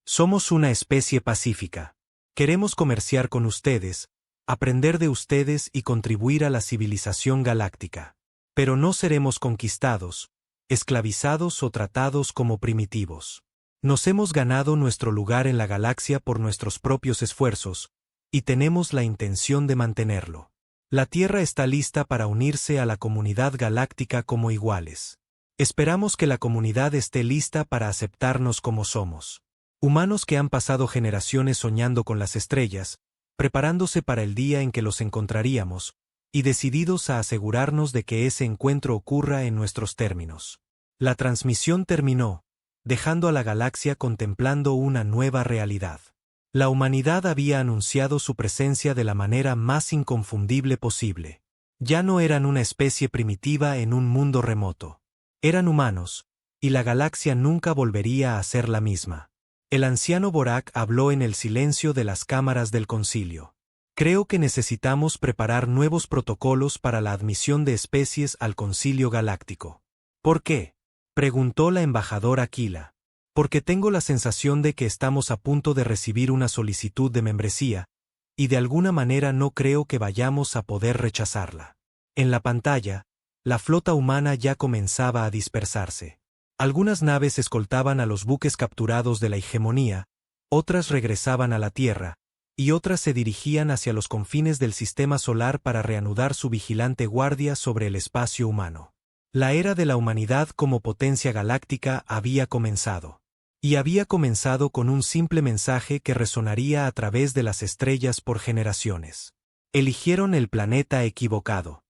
Somos una especie pacífica. Queremos comerciar con ustedes, aprender de ustedes y contribuir a la civilización galáctica. Pero no seremos conquistados, esclavizados o tratados como primitivos. Nos hemos ganado nuestro lugar en la galaxia por nuestros propios esfuerzos, y tenemos la intención de mantenerlo. La Tierra está lista para unirse a la comunidad galáctica como iguales. Esperamos que la comunidad esté lista para aceptarnos como somos. Humanos que han pasado generaciones soñando con las estrellas, preparándose para el día en que los encontraríamos, y decididos a asegurarnos de que ese encuentro ocurra en nuestros términos. La transmisión terminó, dejando a la galaxia contemplando una nueva realidad. La humanidad había anunciado su presencia de la manera más inconfundible posible. Ya no eran una especie primitiva en un mundo remoto. Eran humanos, y la galaxia nunca volvería a ser la misma. El anciano Borak habló en el silencio de las cámaras del concilio. Creo que necesitamos preparar nuevos protocolos para la admisión de especies al concilio galáctico. ¿Por qué?, preguntó la embajadora Aquila. Porque tengo la sensación de que estamos a punto de recibir una solicitud de membresía, y de alguna manera no creo que vayamos a poder rechazarla. En la pantalla, la flota humana ya comenzaba a dispersarse. Algunas naves escoltaban a los buques capturados de la hegemonía, otras regresaban a la Tierra, y otras se dirigían hacia los confines del sistema solar para reanudar su vigilante guardia sobre el espacio humano. La era de la humanidad como potencia galáctica había comenzado. Y había comenzado con un simple mensaje que resonaría a través de las estrellas por generaciones. Eligieron el planeta equivocado.